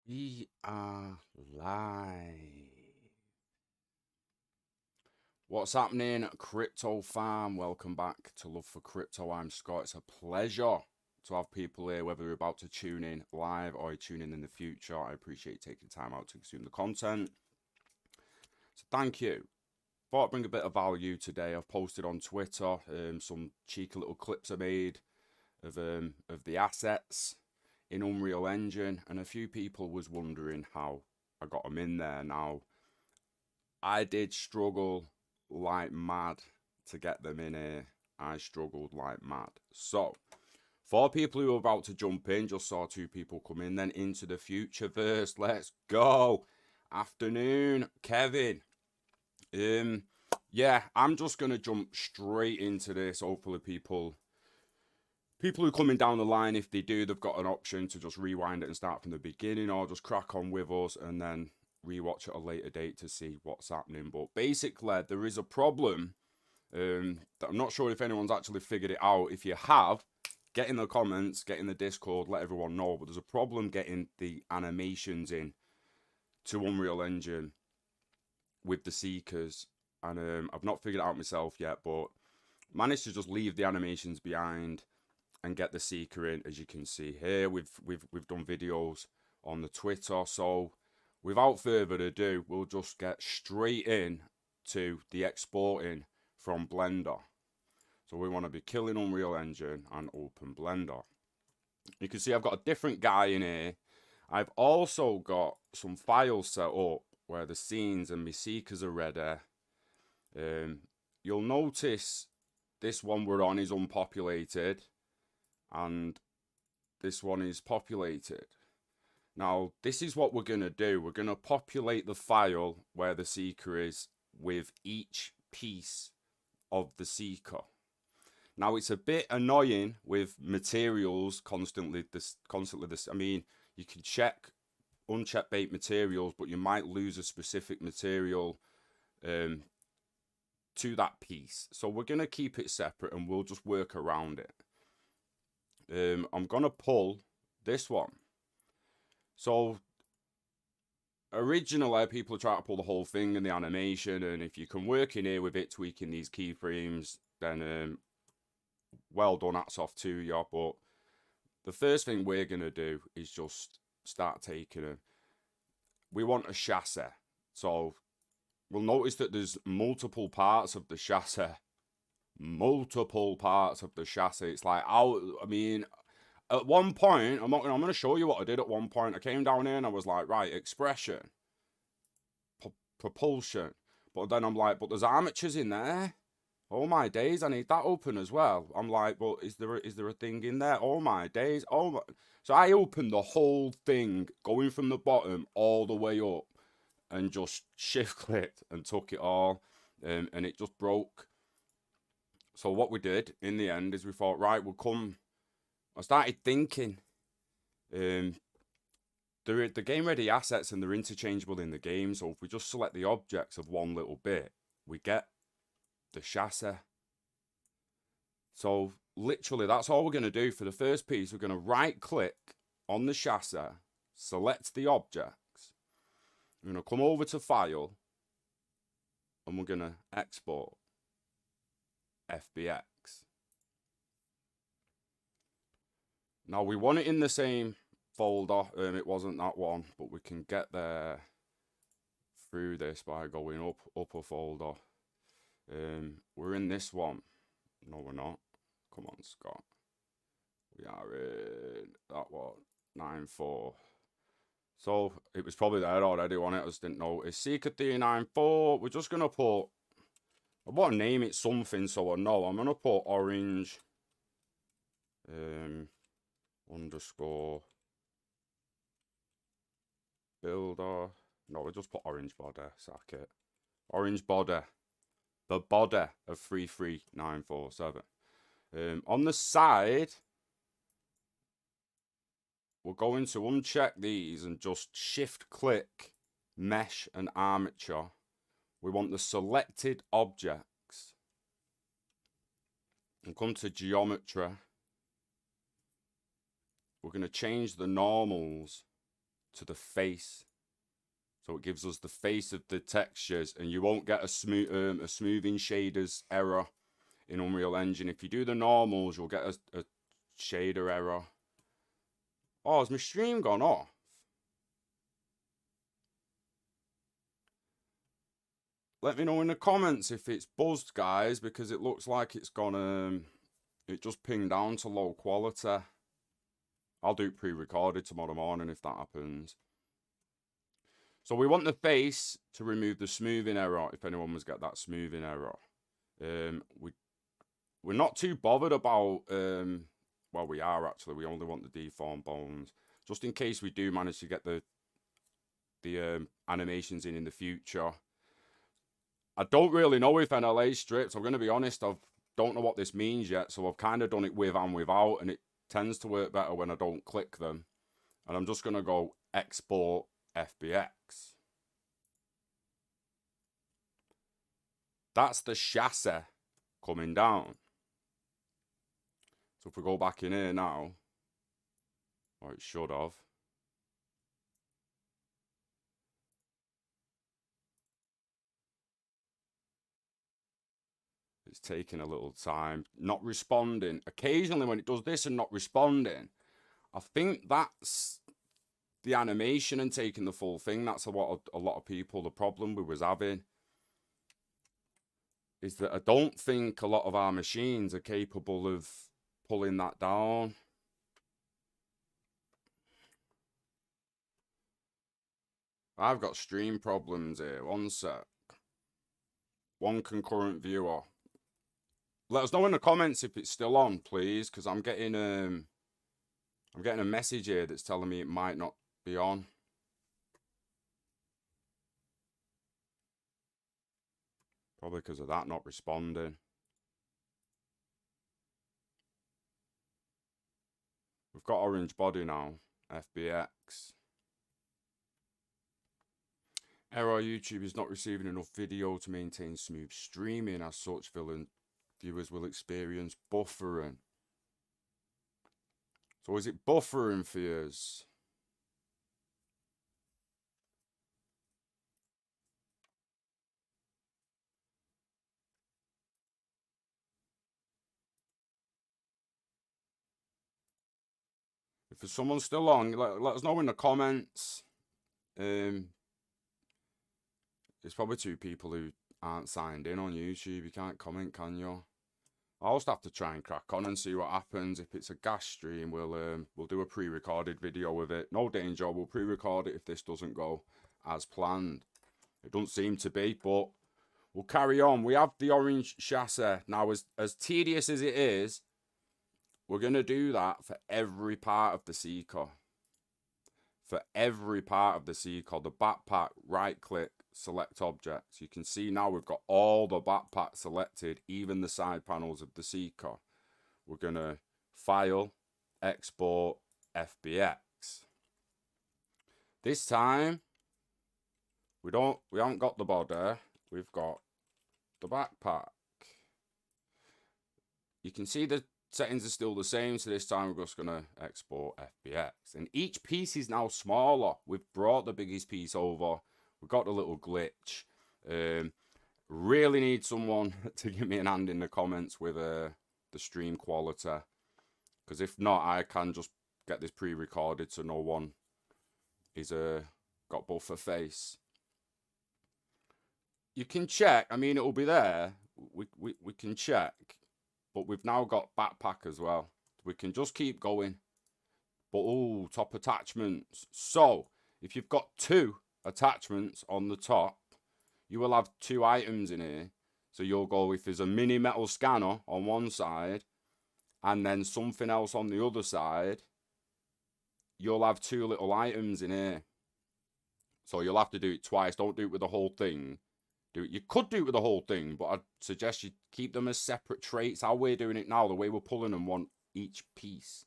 We are live. What's happening, Crypto Farm? Welcome back to Love for Crypto. I'm Scott. It's a pleasure to have people here, whether you're about to tune in live or you tune in the future. I appreciate taking time out to consume the content. So thank you. Thought I'd bring a bit of value today. I've posted on Twitter some cheeky little clips I made of the assets in Unreal Engine, and a few people was wondering how I got them in there. Now, I did struggle like mad to get them in here. I struggled like mad. So, for people who are about to jump in, just saw two people come in, then into the future verse. Let's go. Afternoon, Kevin. Yeah, I'm just gonna jump straight into this. Hopefully, people who are coming down the line, if they do, they've got an option to just rewind it and start from the beginning, or just crack on with us and then rewatch at a later date to see what's happening. But basically, there is a problem that I'm not sure if anyone's actually figured it out. If you have, get in the comments, get in the Discord, let everyone know. But there's a problem getting the animations in to Unreal Engine with the Seekers, and I've not figured it out myself yet, but managed to just leave the animations behind and get the Seeker in. As you can see here, we've done videos on the Twitter. So without further ado, we'll just get straight in to the exporting from Blender. So we want to be killing Unreal Engine and open Blender. You can see I've got a different guy in here. I've also got some files set up where the scenes and my Seekers are ready. You'll notice this one we're on is unpopulated, and this one is populated. Now, this is what we're going to do. We're going to populate the file where the Seeker is with each piece of the Seeker. Now, it's a bit annoying with materials constantly this. I mean, you can uncheck bait materials, but you might lose a specific material to that piece. So we're going to keep it separate and we'll just work around it. I'm going to pull this one. So originally, people try to pull the whole thing in the animation, and if you can work in here with it, tweaking these keyframes, then well done, hats off to you. But the first thing we're going to do is just start taking it. We want a chassis. So we'll notice that there's multiple parts of the chassis. It's like, I mean, at one point, I'm going to show you what I did at one point. I came down here and I was like, right, expression, propulsion. But then I'm like, but there's armatures in there. Oh my days, I need that open as well. I'm like, well, is there a thing in there? Oh my days, oh my. So I opened the whole thing, going from the bottom all the way up, and just shift clicked and took it all, and it just broke. So what we did in the end is we thought, right, we'll come. I started thinking, the game ready assets and they're interchangeable in the game. So if we just select the objects of one little bit, we get the chassis. So literally, that's all we're going to do for the first piece. We're going to right click on the chassis, select the objects. We're going to come over to File, and we're going to export FBX. Now we want it in the same folder. It wasn't that one, but we can get there through this by going up a folder. We're in this one. No, we're not. Come on, Scott. We are in that one, 9.4. So it was probably there already on it. I just didn't notice. Seeker 394. We're just gonna put. I want to name it something so I know. I'm gonna put orange. Underscore builder. No, we just put orange body. Sack it. Orange body. The body of 33947. On the side, we're going to uncheck these and just shift click mesh and armature. We want the selected objects. And come to geometry. We're going to change the normals to the face. So it gives us the face of the textures, and you won't get a smoothing shaders error in Unreal Engine. If you do the normals, you'll get a shader error. Oh, has my stream gone off? Let me know in the comments if it's buzzed, guys, because it looks like it's gone, it just pinged down to low quality. I'll do it pre-recorded tomorrow morning if that happens. So we want the face to remove the smoothing error, if anyone was get that smoothing error. We're not too bothered about, well, we are actually, we only want the deformed bones. Just in case we do manage to get the animations in the future. I don't really know if NLA strips. I'm going to be honest, I don't know what this means yet, so I've kind of done it with and without, and it tends to work better when I don't click them. And I'm just going to go export FBX. That's the chassis coming down. So if we go back in here now, or it should have. It's taking a little time, not responding. Occasionally when it does this and not responding, I think that's the animation and taking the full thing. That's a lot of people, the problem we was having is that I don't think a lot of our machines are capable of pulling that down. I've got stream problems here. One sec. One concurrent viewer. Let us know in the comments if it's still on, please, because I'm getting a message here that's telling me it might not be on. Probably because of that not responding. We've got orange body now. FBX. Error, YouTube is not receiving enough video to maintain smooth streaming. As such, viewers will experience buffering. So is it buffering for yous? If there's someone still on, let us know in the comments. There's probably 2 people who aren't signed in on YouTube. You can't comment, can you? I'll just have to try and crack on and see what happens. If it's a gas stream, we'll do a pre-recorded video with it. No danger, we'll pre-record it if this doesn't go as planned. It doesn't seem to be, but we'll carry on. We have the orange chassis. Now, as tedious as it is, we're going to do that for every part of the Seeker. For every part of the Seeker, the backpack, right-click, select objects. You can see now we've got all the backpack selected, even the side panels of the Seeker. We're going to File, Export, FBX. This time, we haven't got the body, we've got the backpack. You can see the settings are still the same, so this time we're just going to export FBX. And each piece is now smaller. We've brought the biggest piece over. We've got a little glitch. Really need someone to give me an hand in the comments with the stream quality. Because if not, I can just get this pre-recorded so no one is got buffer face. You can check. I mean, it'll be there. We can check. But we've now got backpack as well. We can just keep going. But, oh, top attachments. So, if you've got 2 attachments on the top, you will have 2 items in here. So, you'll go, if there's a mini metal scanner on one side, and then something else on the other side, you'll have 2 little items in here. So, you'll have to do it twice. Don't do it with the whole thing. You could do it with the whole thing, but I'd suggest you keep them as separate traits. How we're doing it now, the way we're pulling them on each piece,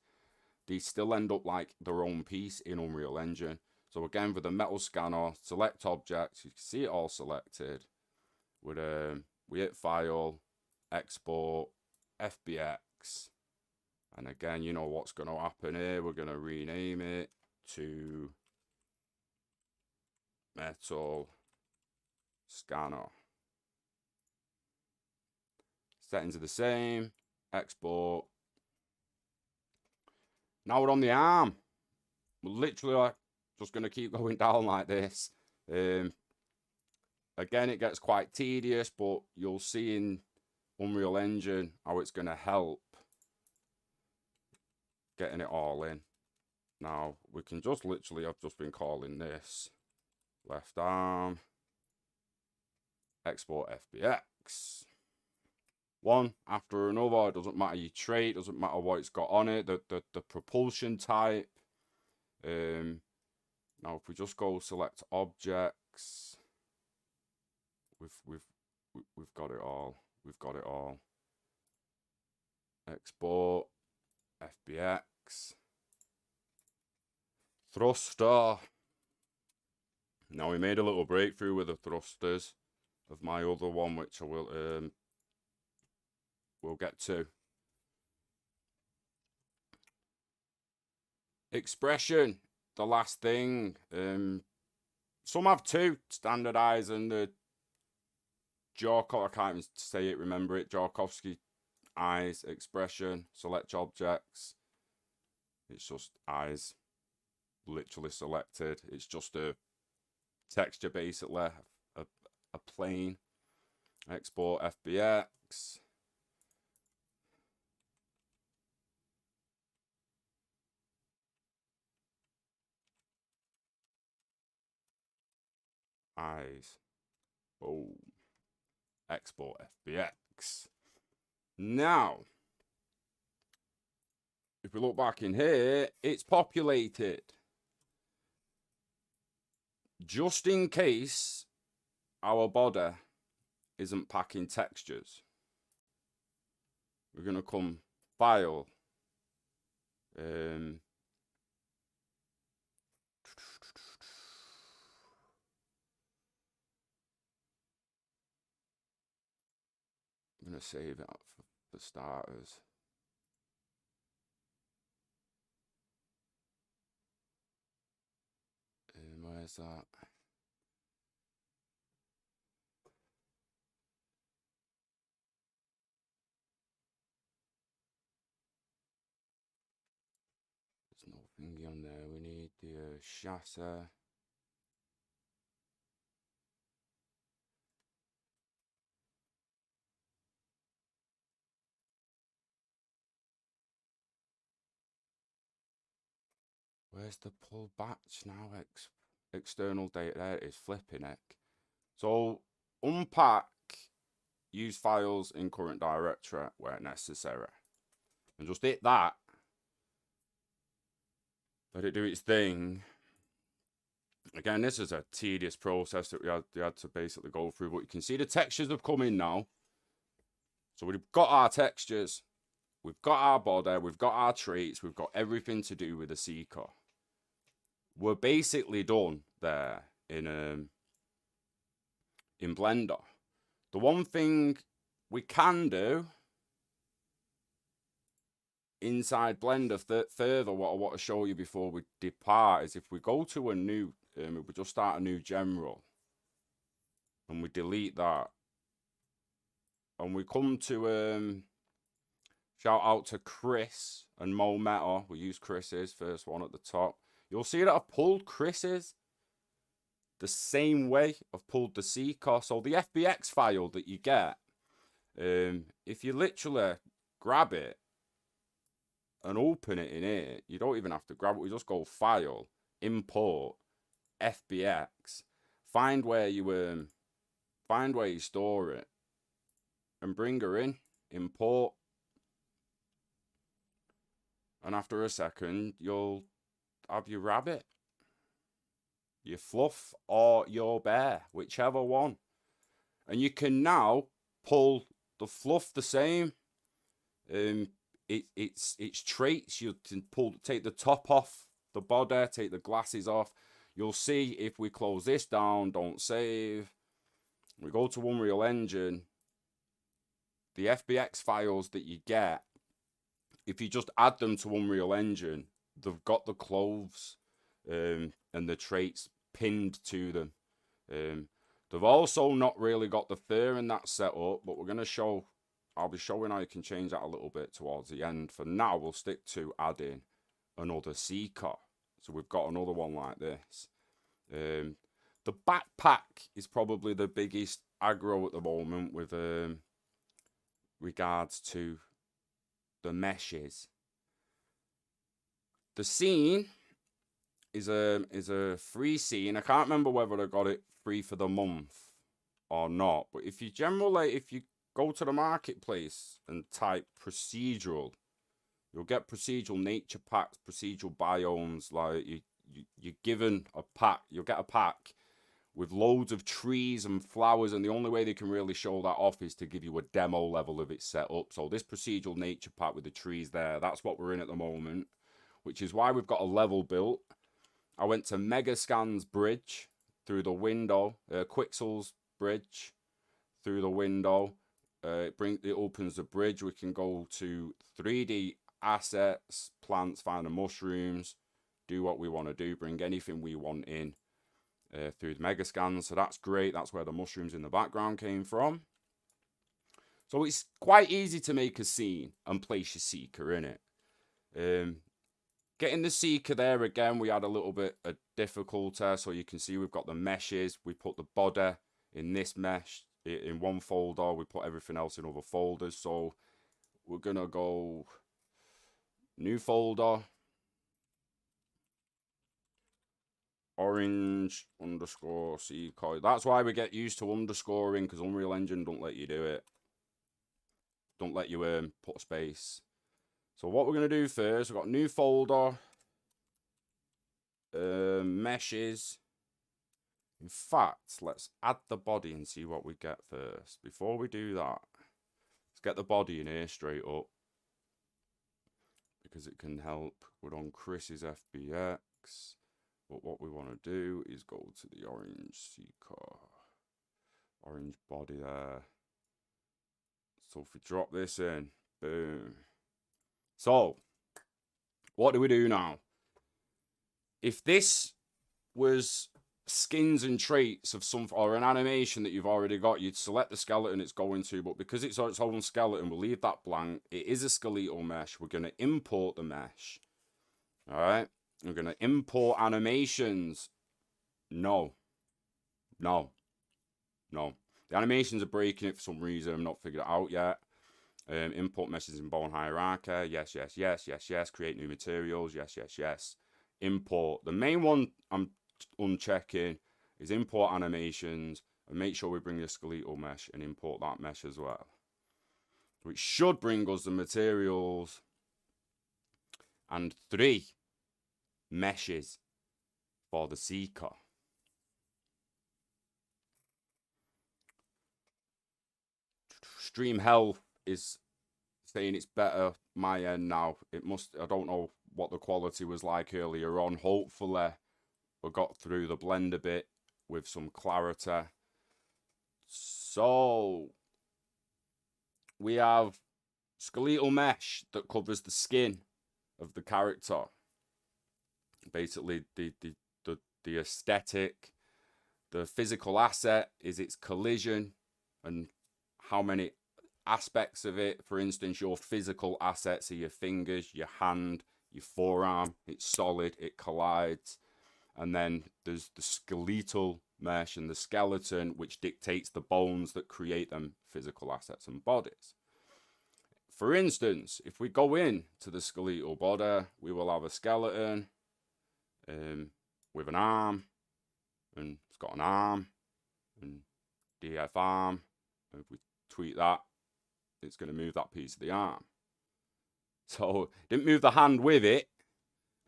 they still end up like their own piece in Unreal Engine. So again, with the metal scanner, select objects, you can see it all selected. We hit File, Export, FBX, and again, you know what's going to happen here. We're going to rename it to metal scanner. Settings are the same. Export. Now we're on the arm. We're literally just going to keep going down like this. Again, it gets quite tedious, but you'll see in Unreal Engine how it's going to help getting it all in. Now, we can just literally, I've just been calling this left arm, export FBX. One after another, it doesn't matter your trait, doesn't matter what it's got on it, the propulsion type. Now, if we just go select objects, we've got it all. We've got it all. Export FBX. Thruster. Now we made a little breakthrough with the thrusters of my other one, which I will we'll get to. Expression, the last thing. Some have two, standardize and the Jorkov, I can't even say it, remember it. Jorkovsky eyes, expression, select objects. It's just eyes, literally selected. It's just a texture basically, a plane. Export FBX. Eyes. Boom. Export FBX. Now, if we look back in here, it's populated. Just in case our body isn't packing textures, we're going to come File. I'm going to save it up for starters. Where's that? There's no thingy on there. We need the chassis. Where's the pull batch now? External data, there it is, flipping heck. So unpack, use files in current directory where necessary. And just hit that. Let it do its thing. Again, this is a tedious process that we had to basically go through, but you can see the textures have come in now. So we've got our textures, we've got our body, we've got our traits, we've got everything to do with the seeker. We're basically done there in Blender. The one thing we can do inside Blender further, what I want to show you before we depart, is if we go to a new, if we just start a new general and we delete that and we come to shout out to Chris and Mo Meta. We use Chris's first one at the top. You'll see that I've pulled Chris's the same way I've pulled the Seeker. So the FBX file that you get, if you literally grab it and open it in here, you don't even have to grab it. We just go File, Import, FBX, find where you store it, and bring her in, import. And after a second, you'll have your rabbit, your fluff, or your bear, whichever one. And you can now pull the fluff the same. It's traits. You can take the top off the body, take the glasses off. You'll see if we close this down, don't save, we go to Unreal Engine, the FBX files that you get, if you just add them to Unreal Engine, they've got the clothes and the traits pinned to them. They've also not really got the fairing that set up, but we're going to show, I'll be showing how you can change that a little bit towards the end. For now, we'll stick to adding another seeker. So we've got another one like this. The backpack is probably the biggest aggro at the moment with regards to the meshes. The scene is a free scene. I can't remember whether I got it free for the month or not, but if you go to the marketplace and type procedural, you'll get procedural nature packs, procedural biomes. Like you're given a pack, you'll get a pack with loads of trees and flowers, and the only way they can really show that off is to give you a demo level of it set up. So this procedural nature pack with the trees there, that's what we're in at the moment, which is why we've got a level built. I went to Megascan's bridge through the window, Quixel's bridge through the window. It opens the bridge. We can go to 3D assets, plants, find the mushrooms, do what we want to do, bring anything we want in through the Megascan. So that's great. That's where the mushrooms in the background came from. So it's quite easy to make a scene and place your seeker in it. Getting the seeker there again, we had a little bit of difficulty. So you can see we've got the meshes. We put the body in this mesh in one folder. We put everything else in other folders. So we're going to go new folder. Orange underscore seeker. That's why we get used to underscoring, because Unreal Engine don't let you do it. Don't let you put a space. So what we're going to do first, we've got new folder, meshes. In fact, let's add the body and see what we get first. Before we do that, let's get the body in here straight up, because it can help. We're on Chris's FBX. But what we want to do is go to the orange seeker, orange body there. So if we drop this in, boom. So what do we do now? If this was skins and traits of some, or an animation that you've already got, you'd select the skeleton it's going to, but because it's its own skeleton, we'll leave that blank. It is a skeletal mesh. We're going to import the mesh. All right. We're going to import animations. No. The animations are breaking it for some reason. I've not figured it out yet. Import meshes in bone hierarchy. Yes. Create new materials. Yes. Import. The main one I'm unchecking is import animations, and make sure we bring the skeletal mesh and import that mesh as well. Which should bring us the materials and 3 meshes for the seeker. Stream Health is saying it's better my end now. It must, I don't know what the quality was like earlier on. Hopefully we got through the blend a bit with some clarity. So we have skeletal mesh that covers the skin of the character. Basically the aesthetic. The physical asset is its collision and how many aspects of it. For instance, your physical assets are your fingers, your hand, your forearm. It's solid, it collides. And then there's the skeletal mesh and the skeleton, which dictates the bones that create them physical assets and bodies. For instance, if we go in to the skeletal body, we will have a skeleton with an arm, and it's got an arm, and DF arm. If we tweak that, it's going to move that piece of the arm. So didn't move the hand with it.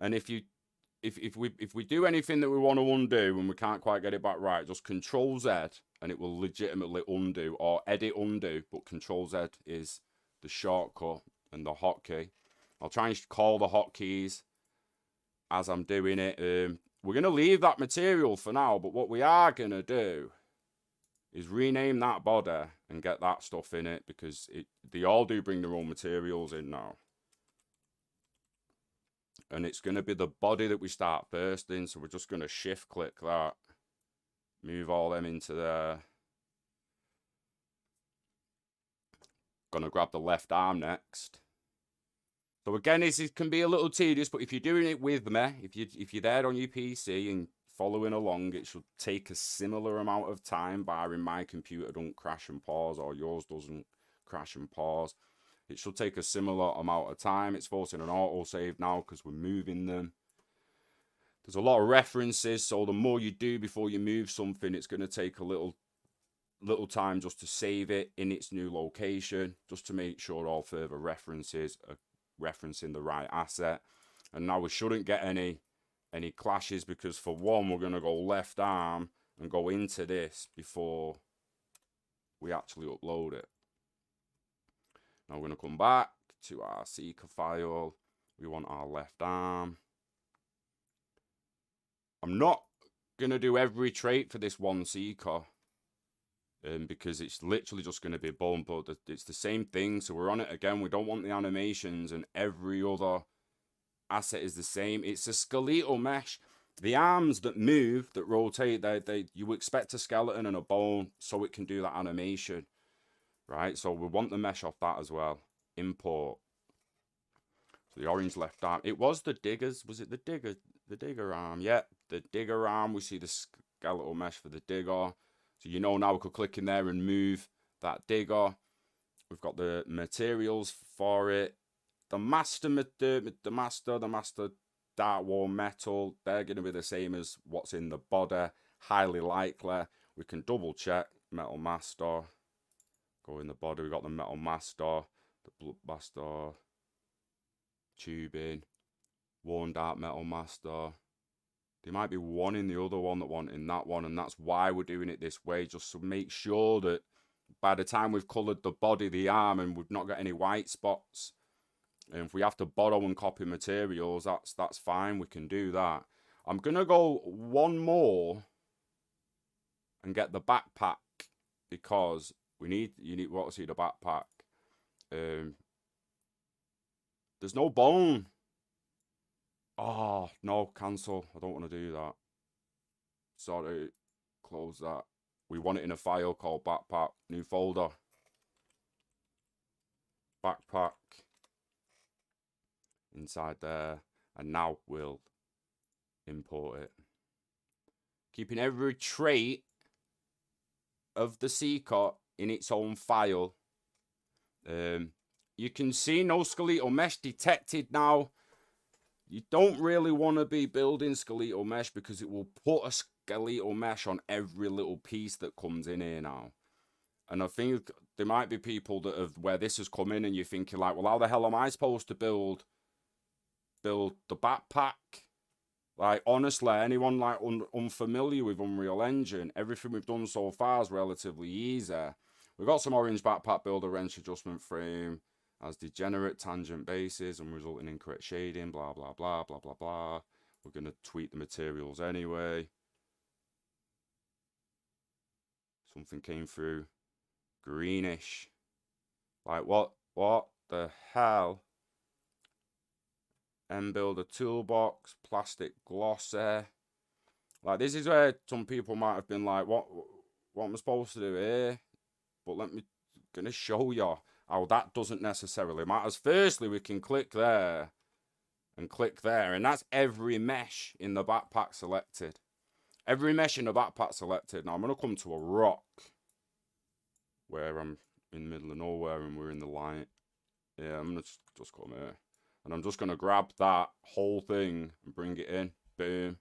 And if we do anything that we want to undo and we can't quite get it back right, just Control Z and it will legitimately undo, or edit undo, but Control Z is the shortcut and the hotkey. I'll try and call the hotkeys as I'm doing it. We're going to leave that material for now, but what we are going to do is rename that body and get that stuff in it, because they all do bring their own materials in now. And it's going to be the body that we start first in, so we're just going to shift click that, Move all them into there. Gonna grab the left arm next. So again, this can be a little tedious, but if you're doing it with me, if you're there on your PC and following along, it should take a similar amount of time, barring my computer don't crash and pause or yours doesn't crash and pause. It should take a similar amount of time. It's forcing an autosave now because we're moving them. There's a lot of references, so the more you do before you move something, it's going to take a little time just to save it in its new location, just to make sure all further references are referencing the right asset. And now we shouldn't get any clashes, because for one, we're going to go left arm and go into this before we actually upload it. Now we're going to come back to our seeker file. We want our left arm. I'm not going to do every trait for this one seeker, because it's literally just going to be bone, but it's the same thing. So we're on it again. We don't want the animations, and every other asset is the same. It's a skeletal mesh. The arms that move, that rotate, you expect a skeleton and a bone so it can do that animation, right? So we want the mesh off that as well. Import. So the orange left arm. It was the diggers. Was it the digger? The digger arm. Yeah, the digger arm. We see the skeletal mesh for the digger. So you know now we could click in there and move that digger. We've got the materials for it. The master dark warm metal, they're going to be the same as what's in the body. Highly likely. We can double check. Metal master. Go in the body. We've got the metal master. The blood master. Tubing. Worn dark metal master. There might be one in the other one that want in that one, and that's why we're doing it this way, just to make sure that by the time we've coloured the body, the arm, and we've not got any white spots, and if we have to borrow and copy materials, that's fine. We can do that. I'm gonna go one more and get the backpack, because you need what to see the backpack. There's no bone. Oh no, cancel. I don't want to do that. Sorry, close that. We want it in a file called backpack. New folder. Backpack. Inside there, and now we'll import it, keeping every trait of the seeker in its own file. You can see no skeletal mesh detected now. You don't really want to be building skeletal mesh, because it will put a skeletal mesh on every little piece that comes in here now. And I think there might be people that have, where this has come in, and you're thinking like, well, how the hell am I supposed to build the backpack? Like, honestly, anyone like unfamiliar with Unreal Engine, everything we've done so far is relatively easy. We've got some orange backpack builder, wrench adjustment frame, as degenerate tangent bases and resulting in correct shading, blah blah blah blah blah blah. We're going to tweak the materials anyway. Something came through greenish. Like, what the hell? Builder toolbox, plastic glossy. Like, this is where some people might have been like, what am I supposed to do here? But gonna show you how that doesn't necessarily matter. Firstly, we can click there and click there, and that's every mesh in the backpack selected. Every mesh in the backpack selected. Now I'm gonna come to a rock where I'm in the middle of nowhere and we're in the light. Yeah, I'm gonna just come here. And I'm just going to grab that whole thing and bring it in. Boom.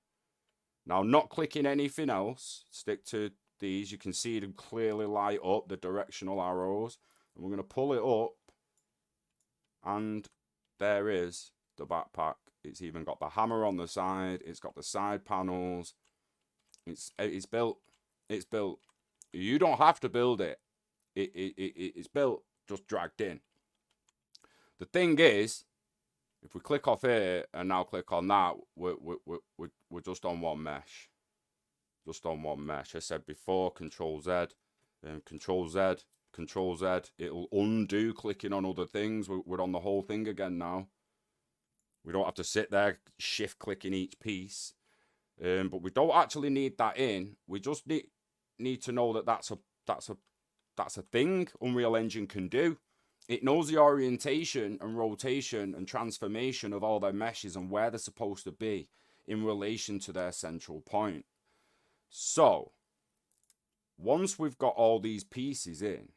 Now, not clicking anything else. Stick to these. You can see them clearly light up, the directional arrows. And we're going to pull it up. And there is the backpack. It's even got the hammer on the side. It's got the side panels. It's built. It's built. You don't have to build it. It's built, just dragged in. The thing is, if we click off here and now click on that, we're just on one mesh. Just on one mesh. I said before, Control Z, Control Z, Control Z. It'll undo clicking on other things. We're on the whole thing again now. We don't have to sit there shift clicking each piece. But we don't actually need that in. We just need, need to know that that's a thing Unreal Engine can do. It knows the orientation and rotation and transformation of all their meshes and where they're supposed to be in relation to their central point. So once we've got all these pieces in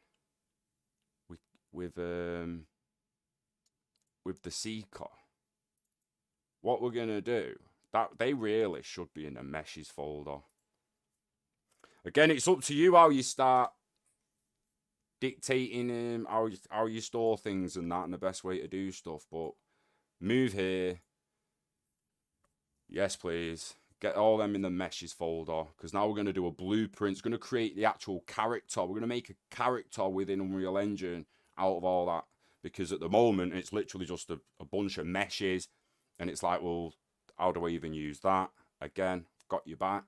with the seeker, what we're gonna do, that they really should be in the meshes folder. Again, it's up to you how you start dictating how you store things and that, and the best way to do stuff. But move here, yes please, get all them in the meshes folder, because now we're going to do a blueprint. It's going to create the actual character. We're going to make a character within Unreal Engine out of all that, because at the moment it's literally just a bunch of meshes, and it's like, well, how do I even use that? Again, got you back.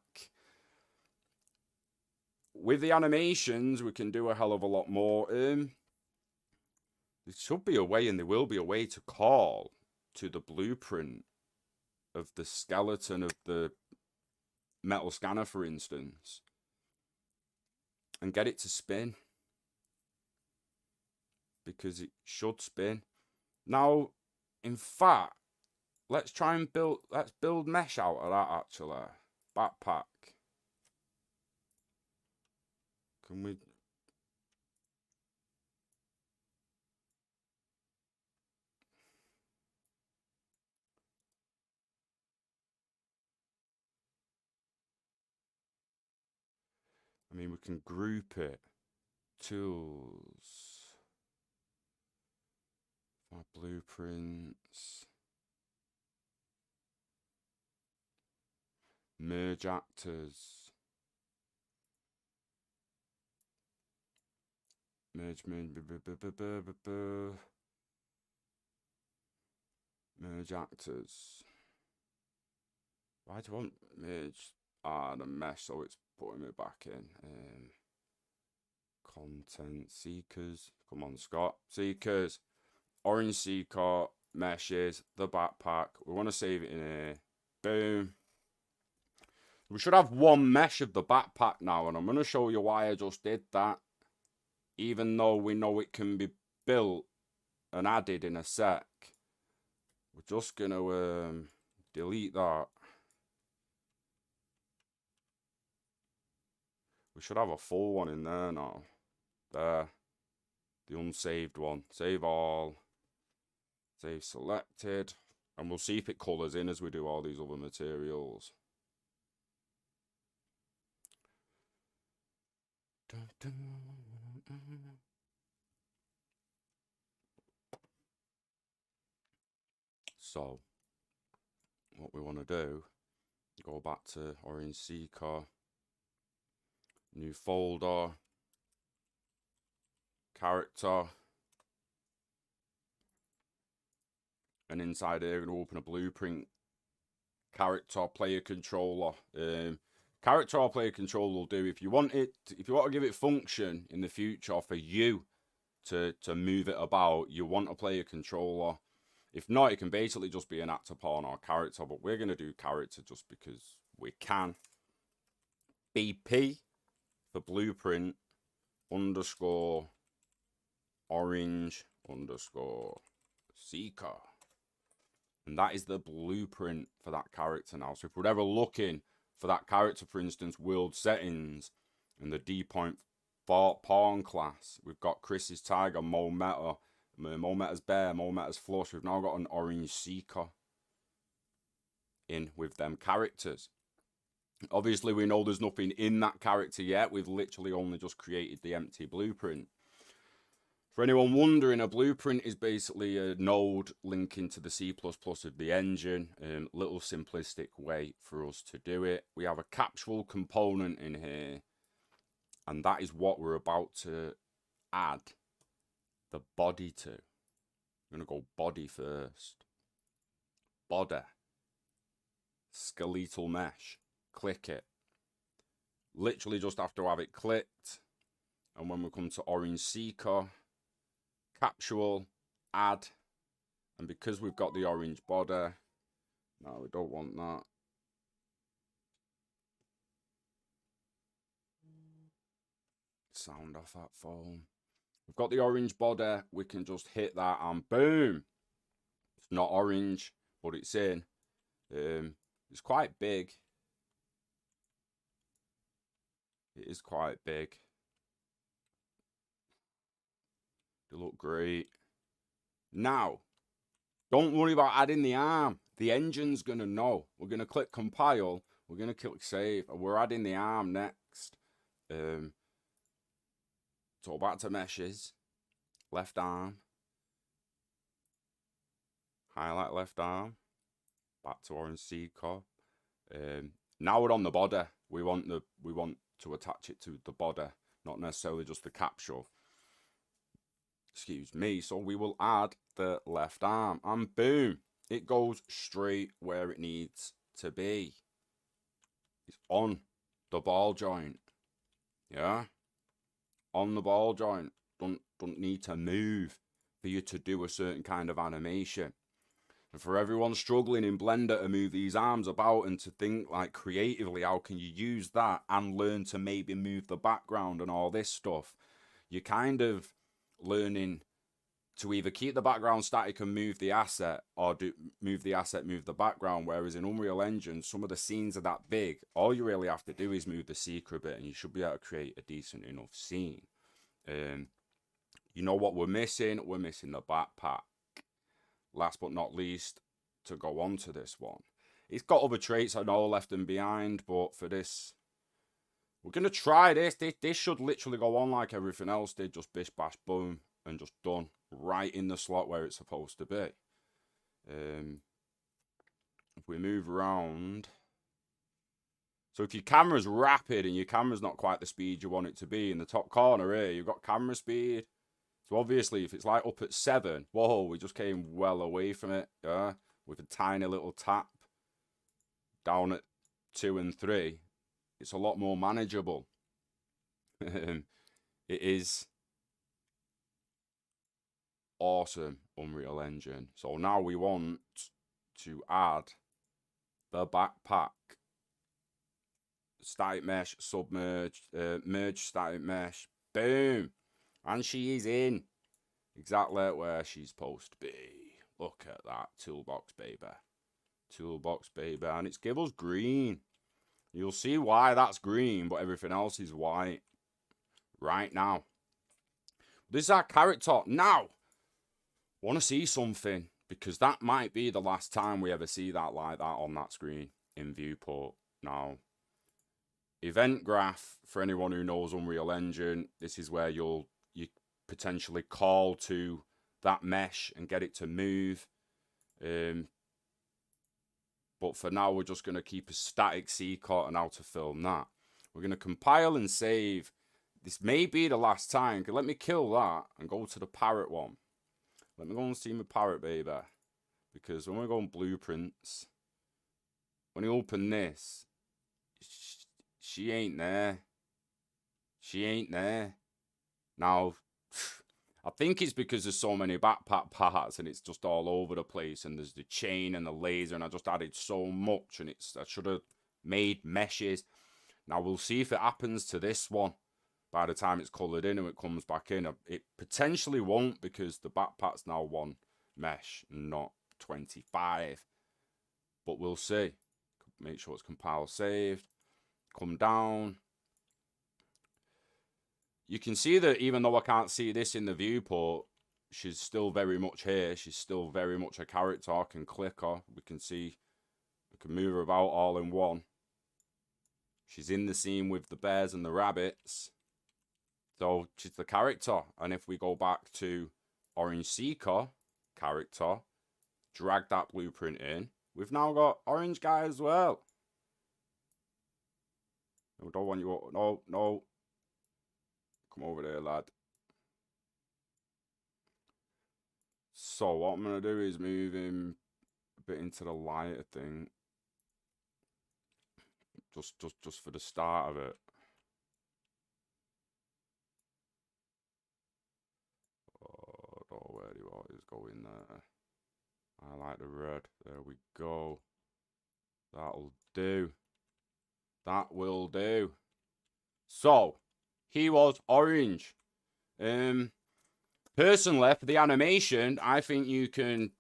With the animations, we can do a hell of a lot more. There should be a way, and there will be a way, to call to the blueprint of the skeleton of the metal scanner, for instance, and get it to spin, because it should spin. Now, in fact, let's build mesh out of that, actually. Backpack. Can we? I mean, we can group it. Tools. Our blueprints. Merge actors. Merge actors. Why do I want merge? The mesh, so it's putting it back in. Content seekers. Come on, Scott. Seekers. Orange seeker. Meshes. The backpack. We want to save it in here. Boom. We should have one mesh of the backpack now, and I'm going to show you why I just did that. Even though we know it can be built and added in a sec. We're just going to delete that. We should have a full one in there now. There. The unsaved one. Save all. Save selected. And we'll see if it colours in as we do all these other materials. So, what we want to do, go back to Orange Seeker, new folder, character, and inside here we're going to open a blueprint, character, player controller. Character or player controller will do. If you want to give it function in the future for you to move it about, you want a player controller. If not, it can basically just be an actor pawn or character, but we're going to do character just because we can. BP for blueprint underscore orange underscore seeker. And that is the blueprint for that character now. So if we're ever looking for that character, for instance, world settings, and the D-point pawn class, we've got Chris's tiger, Mo Meta, Mo Meta's bear, Mo Meta's flush. We've now got an orange seeker in with them characters. Obviously, we know there's nothing in that character yet. We've literally only just created the empty blueprint. For anyone wondering, a blueprint is basically a node linking to the C++ of the engine. Little simplistic way for us to do it. We have a capsule component in here, and that is what we're about to add the body to. I'm going to go body first. Body. Skeletal mesh. Click it. Literally just have to have it clicked. And when we come to Orange Seeker, capsule, add. And because we've got the orange body, no, we don't want that. sound off that phone. We've got the orange body. We can just hit that and boom. It's not orange, but it's in. It's quite big. It is quite big. They look great. Now, don't worry about adding the arm. The engine's going to know. We're going to click compile. We're going to click save. And we're adding the arm next. So back to meshes. Left arm. Highlight left arm. Back to orange seed core. Now we're on the body. We want to attach it to the body, not necessarily just the capsule. Excuse me. So we will add the left arm, and boom, it goes straight where it needs to be. It's on the ball joint. Yeah, on the ball joint. Don't need to move for you to do a certain kind of animation. And for everyone struggling in Blender to move these arms about and to think like creatively, how can you use that and learn to maybe move the background and all this stuff? You're kind of learning to either keep the background static and move the asset, or move the asset, move the background. Whereas in Unreal Engine, some of the scenes are that big. All you really have to do is move the secret bit and you should be able to create a decent enough scene. You know what we're missing? We're missing the backpack. Last but not least, to go on to this one. It's got other traits I know left and behind, but for this, we're going to try this. This should literally go on like everything else did, just bish, bash, boom, and just done right in the slot where it's supposed to be. If we move around, so if your camera's rapid and your camera's not quite the speed you want it to be, in the top corner here, you've got camera speed. So obviously, if it's like up at 7, whoa, we just came well away from it, yeah, with a tiny little tap. Down at 2 and 3, it's a lot more manageable. It is awesome, Unreal Engine. So now we want to add the backpack. Static mesh, submerge, merge static mesh, boom. And she is in exactly where she's supposed to be. Look at that toolbox, baby. Toolbox, baby. And it's give us green. You'll see why that's green, but everything else is white. Right now. This is our character. Now, want to see something, because that might be the last time we ever see that like that on that screen in viewport. Now, event graph, for anyone who knows Unreal Engine, this is where you potentially call to that mesh and get it to move. But for now, we're just going to keep a static secret on how to film that. We're going to compile and save. This may be the last time. Let me kill that and go to the parrot one. Let me go and see my parrot, baby. Because when we go on blueprints, when you open this, she ain't there. She ain't there. Now, I think it's because there's so many backpack parts and it's just all over the place, and there's the chain and the laser, and I just added so much, and I should have made meshes. Now we'll see if it happens to this one by the time it's coloured in and it comes back in. It potentially won't, because the backpack's now 1 mesh, not 25. But we'll see. Make sure it's compiled, saved. Come down. You can see that even though I can't see this in the viewport, she's still very much here. She's still very much a character. I can click her. We can see, we can move her about all in one. She's in the scene with the bears and the rabbits. So she's the character. And if we go back to Orange Seeker character, drag that blueprint in, we've now got Orange Guy as well. I don't want you. No. Come over there, lad. So what I'm going to do is move him a bit into the lighter thing. Just for the start of it. Oh, I don't know where you are. Is going there. I like the red. There we go. That'll do. That will do. So, he was orange. Personally, for the animation, I think you can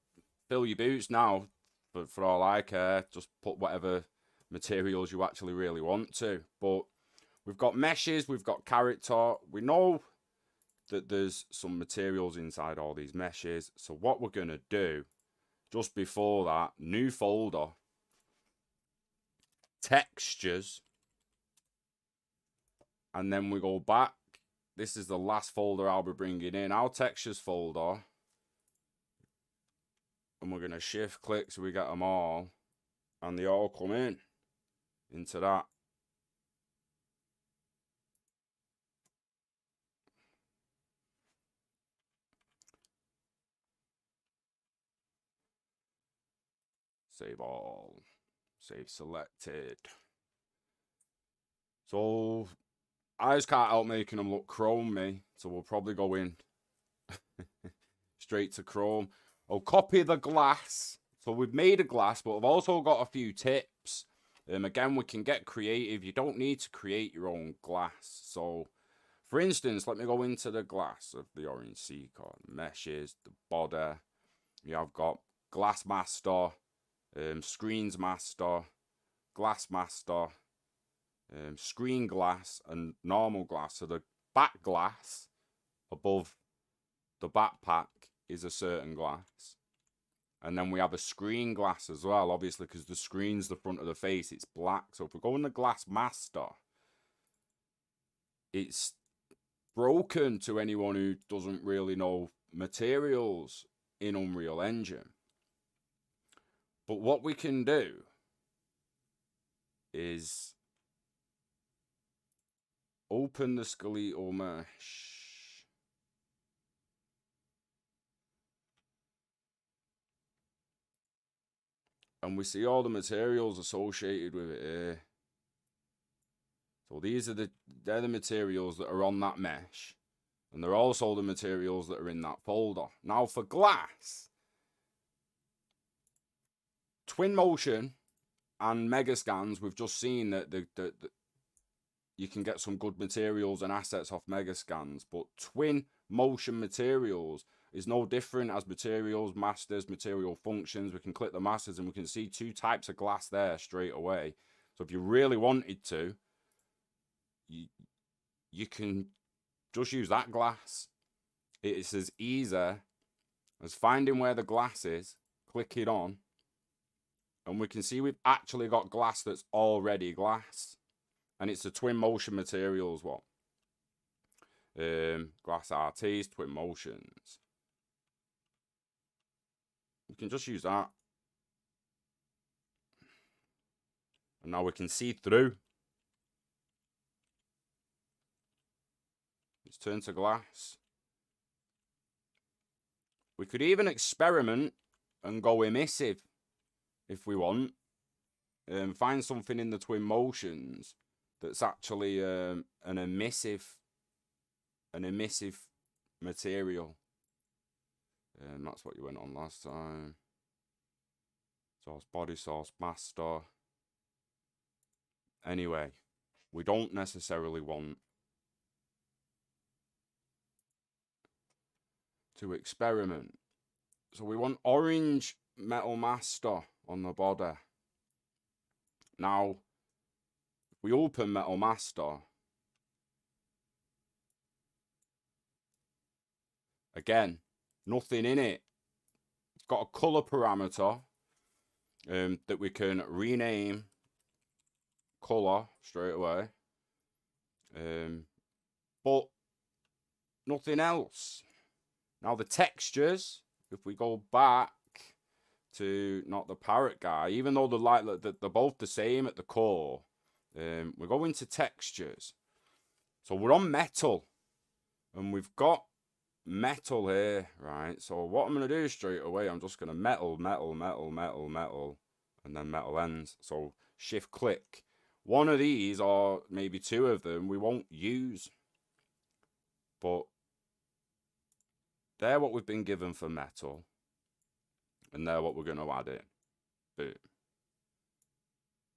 fill your boots now. But for all I care, just put whatever materials you actually really want to. But we've got meshes, we've got character. We know that there's some materials inside all these meshes. So what we're going to do, just before that, new folder, textures, and then we go back. This is the last folder I'll be bringing in, our textures folder. And we're going to shift click so we get them all. And they all come into that. Save all. Save selected. So I just can't help making them look chromey. So we'll probably go in straight to Chrome. I'll copy the glass. So we've made a glass, but we've also got a few tips. Again, we can get creative. You don't need to create your own glass. So, for instance, let me go into the glass of the orange sea card. Meshes, the body. You have got glass master, screens master, glass master, screen glass, and normal glass. So the back glass above the backpack is a certain glass. And then we have a screen glass as well, obviously, because the screen's the front of the face, it's black. So if we go in the glass master, it's broken to anyone who doesn't really know materials in Unreal Engine. But what we can do is open the skeletal mesh. And we see all the materials associated with it here. So these are they're the materials that are on that mesh. And they're also the materials that are in that folder. Now for glass, Twin Motion and Megascans, we've just seen that you can get some good materials and assets off Megascans. But Twin Motion materials is no different as materials, masters, material functions. We can click the masters and we can see two types of glass there straight away. So if you really wanted to, you can just use that glass. It's as easy as finding where the glass is, click it on, and we can see we've actually got glass that's already glass. And it's the Twin Motion materials one. Glass RTs, Twin Motions. We can just use that. And now we can see through. It's turned to glass. We could even experiment and go emissive if we want. Find something in the Twin Motions that's actually an emissive material. That's what you went on last time. Source body, source master. Anyway, we don't necessarily want to experiment. So we want orange metal master on the body. Now, if we open metal master, again, nothing in it. It's got a color parameter that we can rename color straight away. But nothing else. Now the textures, if we go back to not the parrot guy, even though they're both the same at the core, we go into textures. So we're on metal, and we've got metal here, right? So what I'm going to do straight away, I'm just going to metal, and then metal ends. So shift click. One of these, or maybe two of them, we won't use. But they're what we've been given for metal. And they're what we're going to add in. Boom.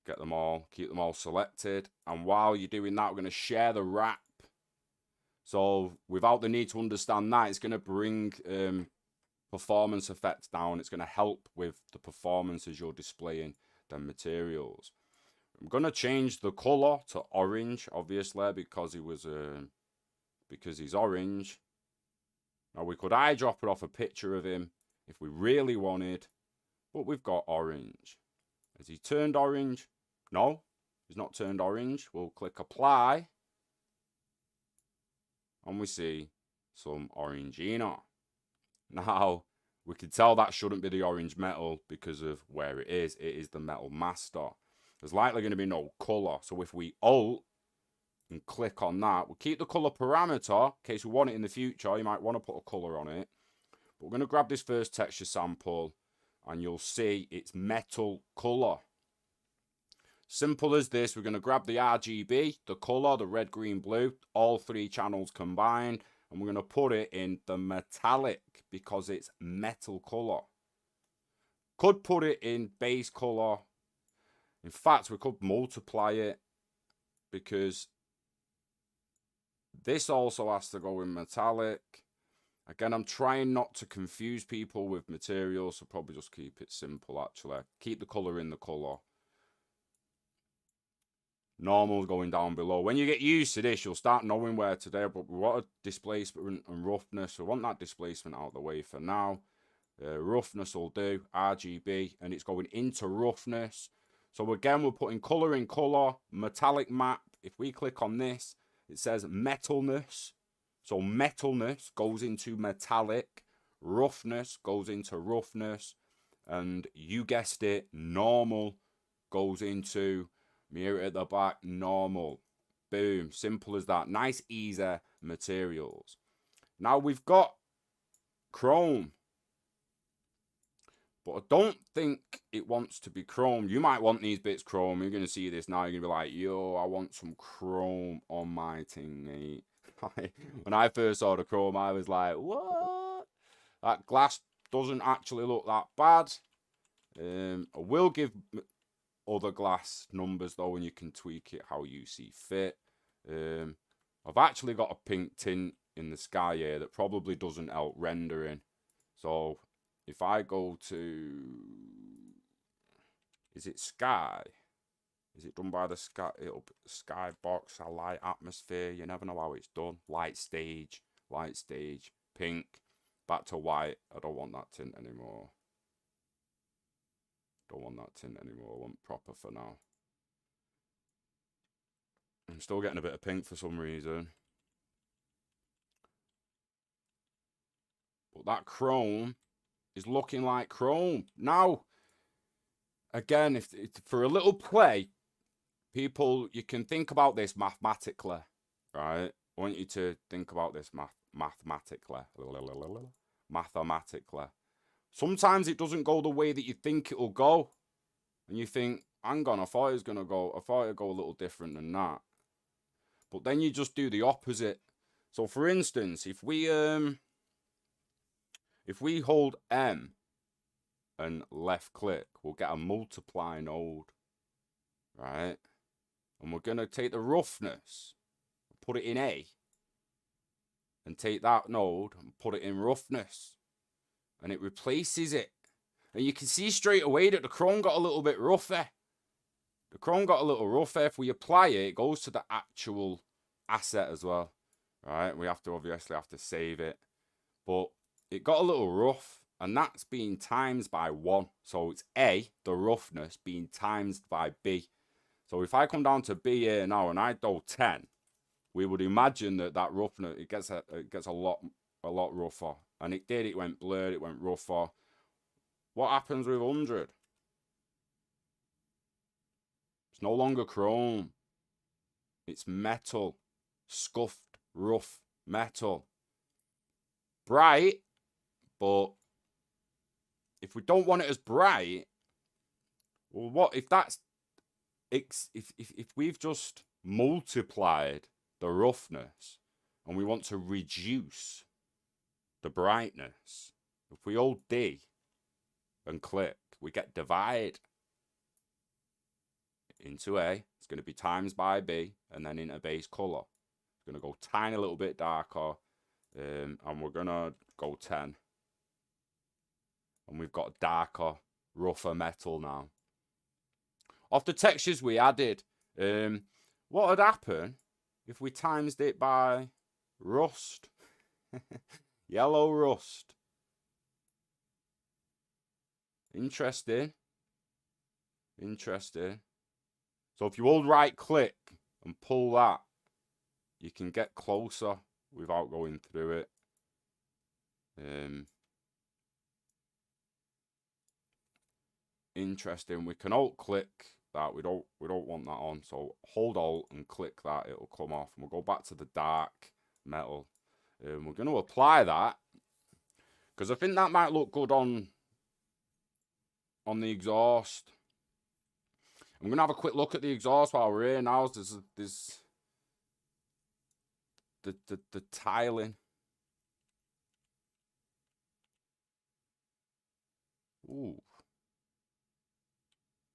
Get them all, keep them all selected. And while you're doing that, we're going to share the wrap So without the need to understand that, it's going to bring performance effects down. It's going to help with the performance as you're displaying the materials. I'm going to change the color to orange, obviously, because he's orange. Now we could eyedrop it off a picture of him if we really wanted, but we've got orange. Has he turned orange? No, he's not turned orange. We'll click apply, and we see some orangina. Now, we can tell that shouldn't be the orange metal because of where it is. It is the metal master. There's likely going to be no color. So if we Alt and click on that, we'll keep the color parameter in case we want it in the future. You might want to put a color on it. But we're going to grab this first texture sample, and you'll see it's metal color. Simple as this. We're going to grab the RGB, the color, the red, green, blue, all three channels combined, and we're going to put it in the metallic because it's metal color. Could put it in base color. In fact, we could multiply it because this also has to go in metallic. Again, I'm trying not to confuse people with materials, so probably just keep it simple, actually. Keep the color in the color. Normal going down below. When you get used to this, you'll start knowing where to do, but we want a displacement and roughness. We want that displacement out of the way for now. Roughness will do, RGB, and it's going into roughness. So again, we're putting color in color, metallic map. If we click on this, it says metalness. So metalness goes into metallic, roughness goes into roughness, and you guessed it, normal goes into mirror at the back, normal. Boom, simple as that. Nice, easy materials. Now we've got chrome, but I don't think it wants to be chrome. You might want these bits chrome. You're going to see this now. You're going to be like, yo, I want some chrome on my thing, mate. When I first saw the chrome, I was like, what? That glass doesn't actually look that bad. I will give other glass numbers though, and you can tweak it how you see fit. I've actually got a pink tint in the sky here that probably doesn't help rendering. So if I go to, is it sky? Is it done by the sky? Skybox, a light atmosphere. You never know how it's done. Light stage, pink, back to white. I don't want that tint anymore. I want proper for now. I'm still getting a bit of pink for some reason. But that chrome is looking like chrome. Now, again, if for a little play, people, you can think about this mathematically, right? I want you to think about this mathematically. Sometimes it doesn't go the way that you think it'll go. And you think, hang on, I thought it would go a little different than that. But then you just do the opposite. So for instance, if we hold M and left click, we'll get a multiply node, right? And we're going to take the roughness, put it in A, and take that node and put it in roughness, and it replaces it. And you can see straight away that the chrome got a little bit rougher. If we apply it, it goes to the actual asset as well, right? We have to obviously save it, but it got a little rough, and that's being times by 1. So it's A, the roughness, being times by B. So if I come down to B here now and I do 10, we would imagine that roughness, it gets a lot rougher. And it did. It went blurred. It went rougher. What happens with 100? It's no longer chrome. It's metal. Scuffed, rough metal. Bright, but if we don't want it as bright, well, what if that's if we've just multiplied the roughness and we want to reduce the brightness? If we hold D and click, we get divide into A. It's going to be times by B, and then into base color. Going to go tiny little bit darker. And we're going to go 10. And we've got darker, rougher metal now. Of the textures we added, what would happen if we times it by rust? Yellow rust. Interesting. Interesting. So if you hold right click and pull that, you can get closer without going through it. Interesting. We can alt click that. We don't want that on. So hold alt and click that. It'll come off. And we'll go back to the dark metal. We're going to apply that because I think that might look good on the exhaust. I'm going to have a quick look at the exhaust while we're here now. There's the tiling. Ooh.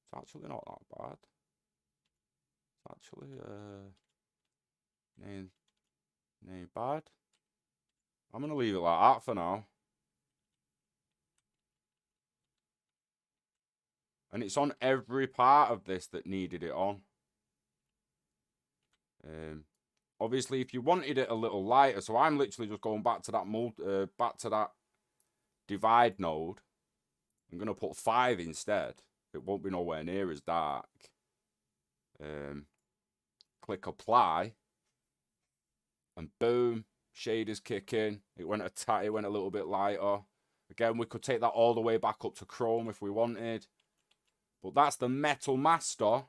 It's actually not that bad. It's actually ain't bad. I'm gonna leave it like that for now. And it's on every part of this that needed it on. Obviously, if you wanted it a little lighter, so I'm literally just going back to that divide node. I'm gonna put 5 instead. It won't be nowhere near as dark. Click apply, and boom, shaders kick in. It went a little bit lighter. Again, we could take that all the way back up to chrome if we wanted. But that's the metal master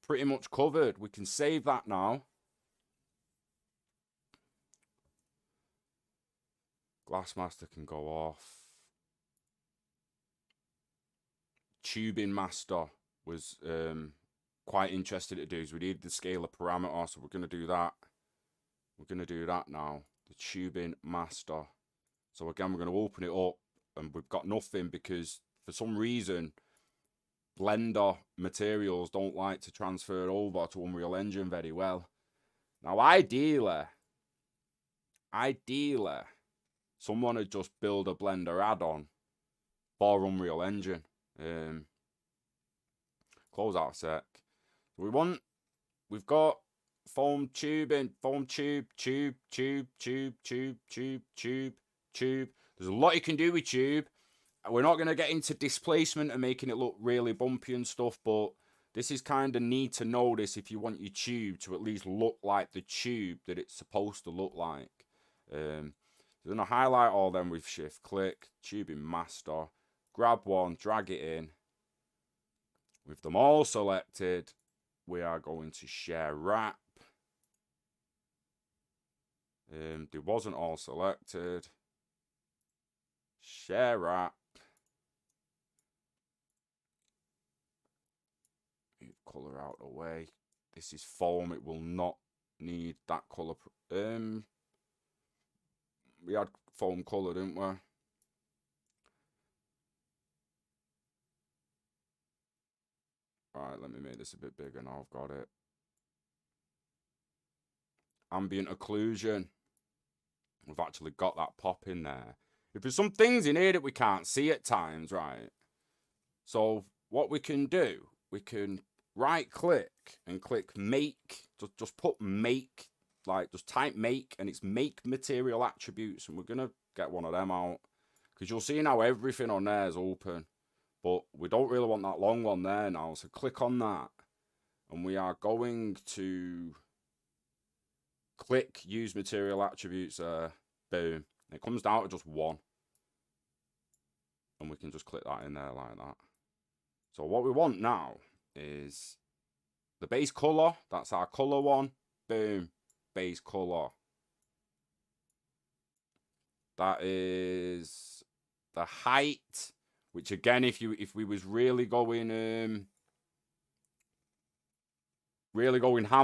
pretty much covered. We can save that now. Glass master can go off. Tubing master was quite interested to do, so we need the scalar parameter, so we're going to do that. We're going to do that now, the tubing master. So again, we're going to open it up, and we've got nothing because for some reason Blender materials don't like to transfer over to Unreal Engine very well. Now ideally someone would just build a Blender add-on for Unreal Engine. Close out a sec. We've got foam tubing, tube. There's a lot you can do with tube. We're not going to get into displacement and making it look really bumpy and stuff, but this is kind of need to know this if you want your tube to at least look like the tube that it's supposed to look like. I'm going to highlight all them with shift click, tubing master, grab one, drag it in. With them all selected, we are going to share wrap. They wasn't all selected. Share wrap. Move color out of the way. This is foam. It will not need that color. We had foam color, didn't we? Alright, let me make this a bit bigger now. I've got it. Ambient occlusion. We've actually got that pop in there. If there's some things in here that we can't see at times, right? So what we can do, we can right click and click make. Just put make, like just type make, and it's make material attributes. And we're going to get one of them out. Because you'll see now everything on there is open. But we don't really want that long one there now. So click on that. And we are going to click use material attributes. Boom. It comes down to just 1. And we can just click that in there like that. So what we want now is the base color. That's our color one. Boom. Base color. That is the height. Which again, if we was really going ham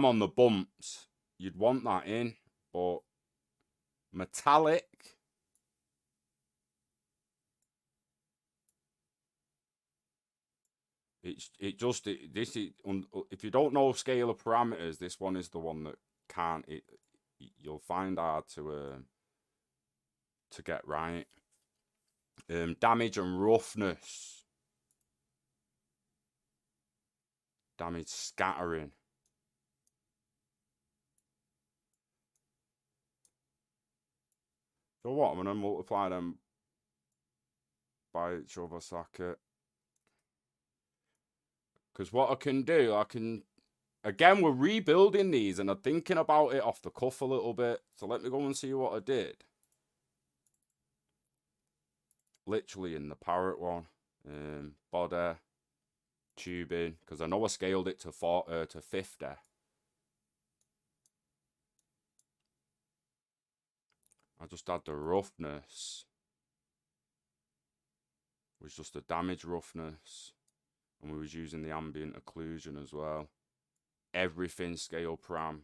on the bumps, you'd want that in. But metallic, this is if you don't know scalar parameters, this one is the one that can't. you'll find hard to get right. Damage and roughness. Damage scattering. So what? I'm gonna multiply them by each other socket. Because what I can do, again, we're rebuilding these and I'm thinking about it off the cuff a little bit. So let me go and see what I did. Literally in the parrot one. Body, tubing, because I know I scaled it to 50. I just had the roughness. It was just the damage roughness. And we was using the ambient occlusion as well. Everything scale param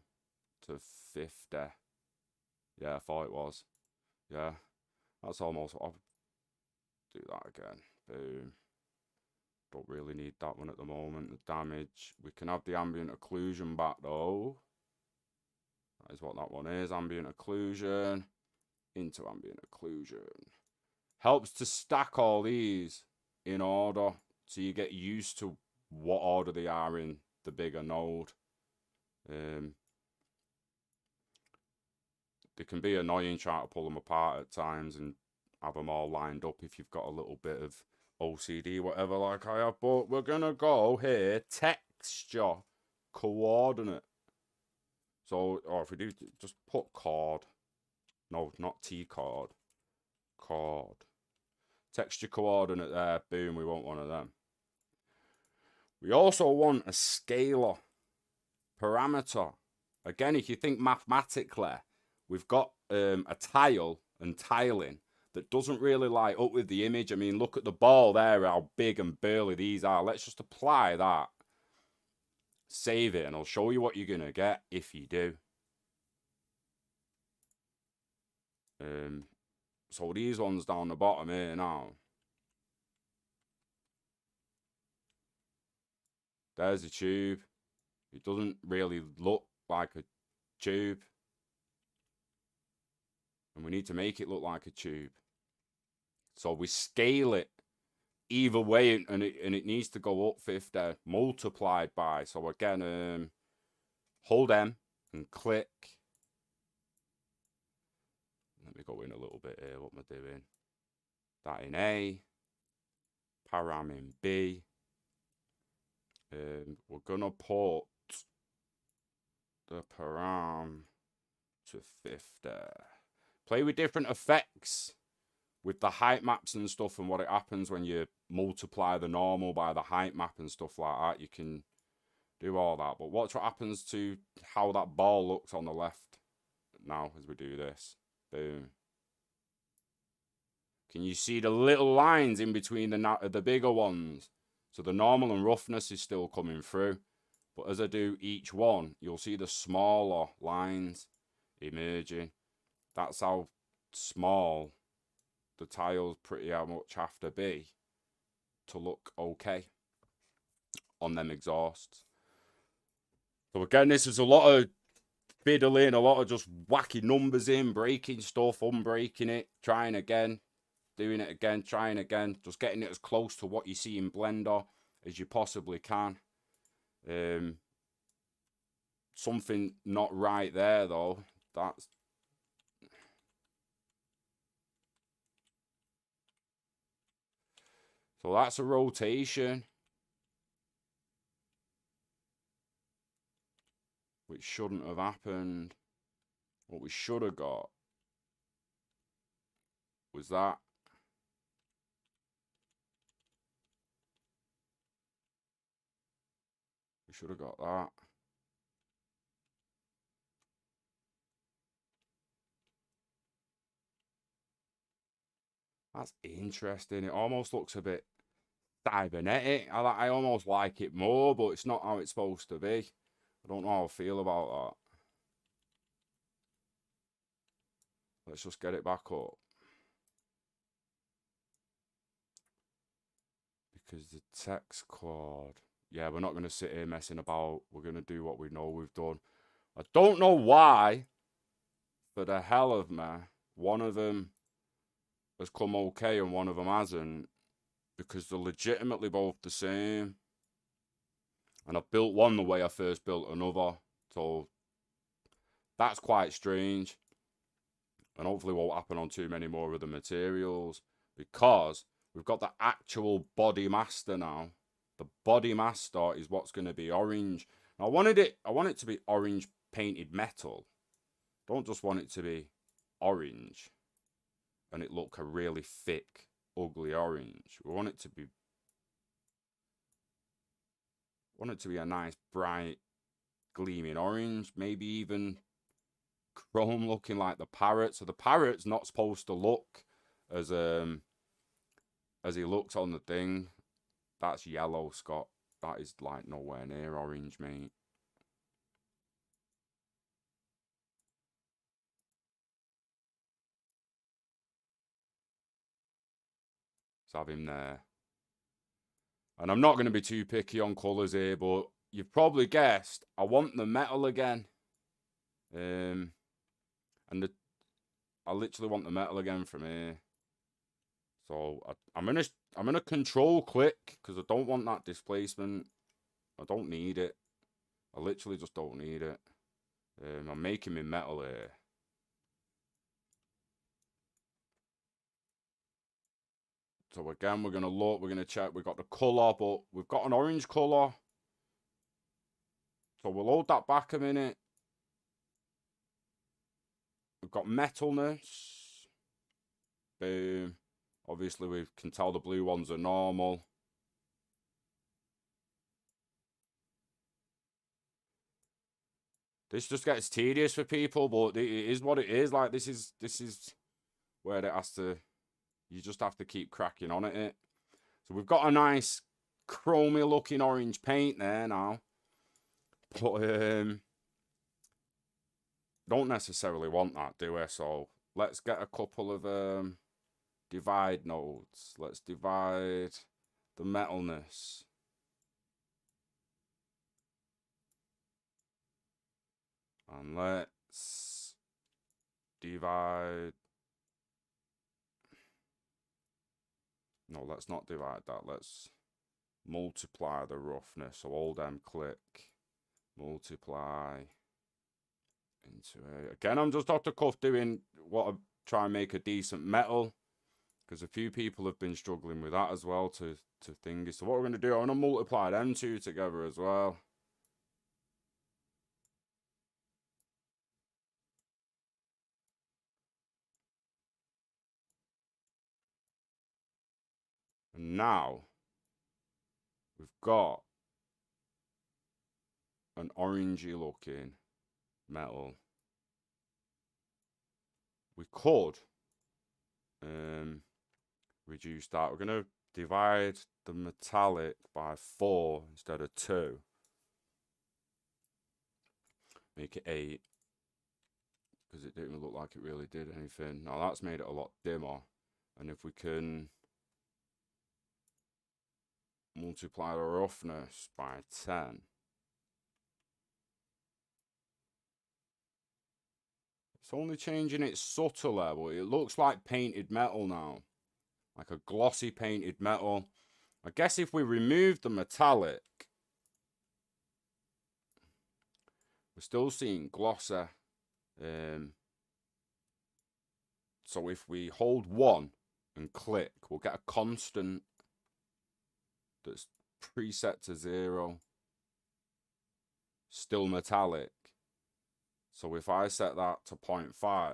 to 50. Yeah, I thought it was. Yeah, that's almost what I'll do that again. Boom. Don't really need that one at the moment. The damage. We can have the ambient occlusion back though. That is what that one is. Ambient occlusion. Into ambient occlusion. Helps to stack all these in order. So you get used to what order they are in the bigger node. They can be annoying trying to pull them apart at times and have them all lined up if you've got a little bit of OCD, whatever, like I have. But we're going to go here, texture, coordinate. So, or if we do, just put chord. No, not T-chord. Chord. Texture coordinate there. Boom, we want one of them. We also want a scalar parameter. Again, if you think mathematically, we've got a tile and tiling that doesn't really line up with the image. I mean, look at the ball there, how big and burly these are. Let's just apply that. Save it, and I'll show you what you're going to get if you do. So these ones down the bottom here now. There's a tube. It doesn't really look like a tube. And we need to make it look like a tube. So we scale it either way, and it needs to go up 50 multiplied by. So again, hold M and click. Let me go in a little bit here. What am I doing? That in A. Param in B. We're gonna put the param to 50. Play with different effects with the height maps and stuff, and what it happens when you multiply the normal by the height map and stuff like that. You can do all that, but watch what happens to how that ball looks on the left now as we do this. Boom. Can you see the little lines in between the bigger ones? So the normal and roughness is still coming through. But as I do each one, you'll see the smaller lines emerging. That's how small the tiles pretty much have to be to look okay on them exhausts. So again, this is a lot of fiddling, a lot of just whacking numbers in, breaking stuff, unbreaking it, trying again, doing it again, trying again, just getting it as close to what you see in Blender as you possibly can. Something not right there though. So that's a rotation, which shouldn't have happened. What we should have got was that. We should have got that. That's interesting. It almost looks a bit cybernetic. I almost like it more, but it's not how it's supposed to be. I don't know how I feel about that. Let's just get it back up. Because the text chord. Yeah, we're not going to sit here messing about. We're going to do what we know we've done. I don't know why for the hell of me, one of them has come okay and one of them hasn't, because they're legitimately both the same. And I've built one the way I first built another. So that's quite strange. And hopefully won't happen on too many more of the materials, because we've got the actual body master now. The body master is what's going to be orange. Now, I want it to be orange painted metal. Don't just want it to be orange and it look a really thick, ugly orange. We want it to be a nice, bright, gleaming orange. Maybe even chrome, looking like the parrot. So the parrot's not supposed to look as he looks on the thing. That's yellow, Scott. That is like nowhere near orange, mate. Let's have him there. And I'm not going to be too picky on colours here, but you've probably guessed I want the metal again. I literally want the metal again from here. So I'm gonna control click, because I don't want that displacement. I don't need it. I literally just don't need it. I'm making me metal here. So again, we're gonna check. We've got the colour, but we've got an orange colour. So we'll hold that back a minute. We've got metalness. Boom. Obviously, we can tell the blue ones are normal. This just gets tedious for people, but it is what it is. Like, this is where it has to... You just have to keep cracking on at it. So we've got a nice chromy looking orange paint there now. But don't necessarily want that, do we? So let's get a couple of divide nodes. Let's divide the metalness. And let's divide... No, let's not divide that. Let's multiply the roughness. So hold M, click, multiply into a... Again, I'm just off the cuff doing what I try and make a decent metal, because a few people have been struggling with that as well to thingy. So what we're going to do, I'm going to multiply them two together as well. And now we've got an orangey looking metal. We could reduce that. We're going to divide the metallic by 4 instead of 2. Make it 8. Because it didn't look like it really did anything. Now that's made it a lot dimmer. And if we can multiply the roughness by 10. It's only changing it subtler, but it looks like painted metal now. Like a glossy painted metal. I guess if we remove the metallic, we're still seeing glossy. So if we hold 1 and click, we'll get a constant that's preset to 0. Still metallic. So if I set that to 0.5,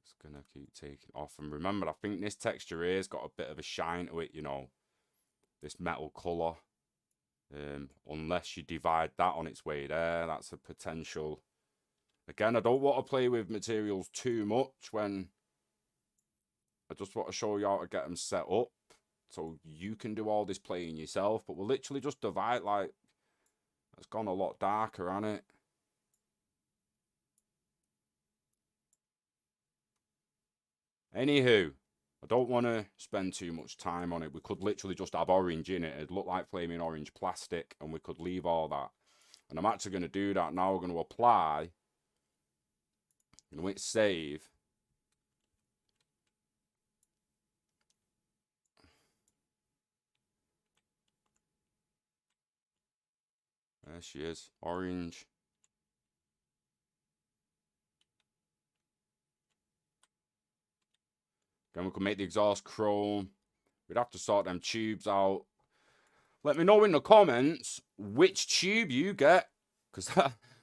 it's going to keep taking off. And remember, I think this texture here's got a bit of a shine to it, you know, this metal colour. Unless you divide that on its way there, that's a potential. Again, I don't want to play with materials too much when I just want to show you how to get them set up so you can do all this playing yourself. But we'll literally just divide, like, it's gone a lot darker on it. Anywho, I don't want to spend too much time on it. We could literally just have orange in it. It'd look like flaming orange plastic, and we could leave all that. And I'm actually going to do that now. We're going to apply. I'm going to hit save. There she is. Orange. Then we can make the exhaust chrome. We'd have to sort them tubes out. Let me know in the comments which tube you get, because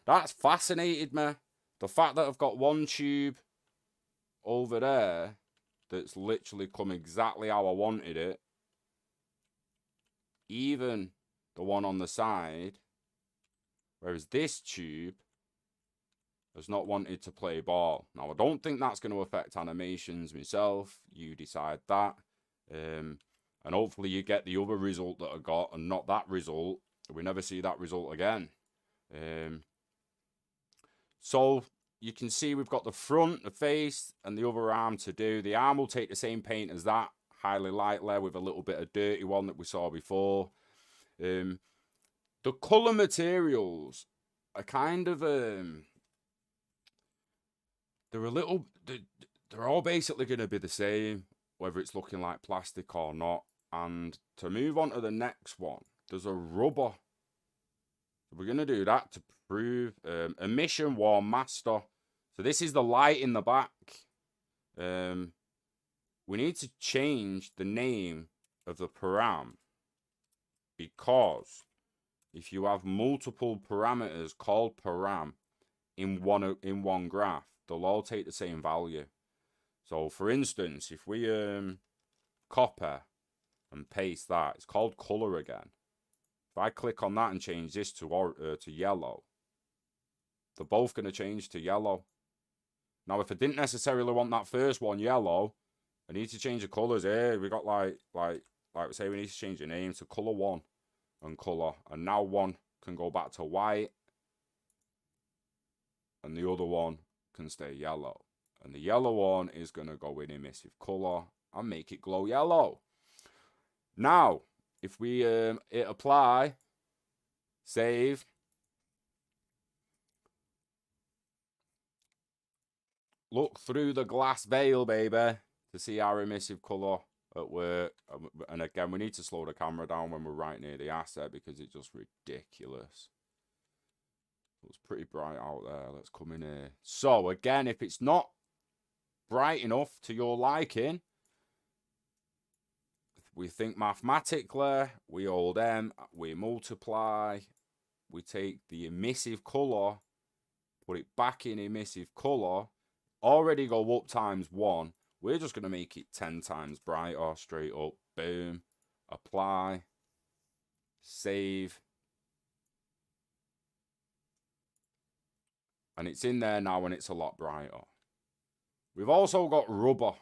that's fascinated me. The fact that I've got one tube over there that's literally come exactly how I wanted it. Even the one on the side. Whereas this tube has not wanted to play ball. Now, I don't think that's going to affect animations myself. You decide that. And hopefully you get the other result that I got and not that result. We never see that result again. So you can see we've got the front, the face, and the other arm to do. The arm will take the same paint as that, highly lightly, with a little bit of dirty one that we saw before. The colour materials are kind of they're all basically going to be the same, whether it's looking like plastic or not. And to move on to the next one, there's a rubber. We're going to do that to prove emission warm master. So this is the light in the back. We need to change the name of the param, because if you have multiple parameters called param in one graph, they'll all take the same value. So for instance, if we copy and paste that, it's called color again. If I click on that and change this to yellow, they're both going to change to yellow. Now, if I didn't necessarily want that first one yellow, I need to change the colors here. We got like we say, we need to change the name to color 1 and color, and now one can go back to white, and the other one can stay yellow. And the yellow one is going to go in emissive color and make it glow yellow. Now, if we hit apply, save, look through the glass veil, baby, to see our emissive color at work. And again, we need to slow the camera down when we're right near the asset, because it's just ridiculous. It's pretty bright out there. Let's come in here. So again, if it's not bright enough to your liking, we think mathematically, we hold M, we multiply, we take the emissive color, put it back in emissive color, already go up times 1. We're just going to make it 10 times brighter, straight up. Boom. Apply. Save. And it's in there now, and it's a lot brighter. We've also got rubber.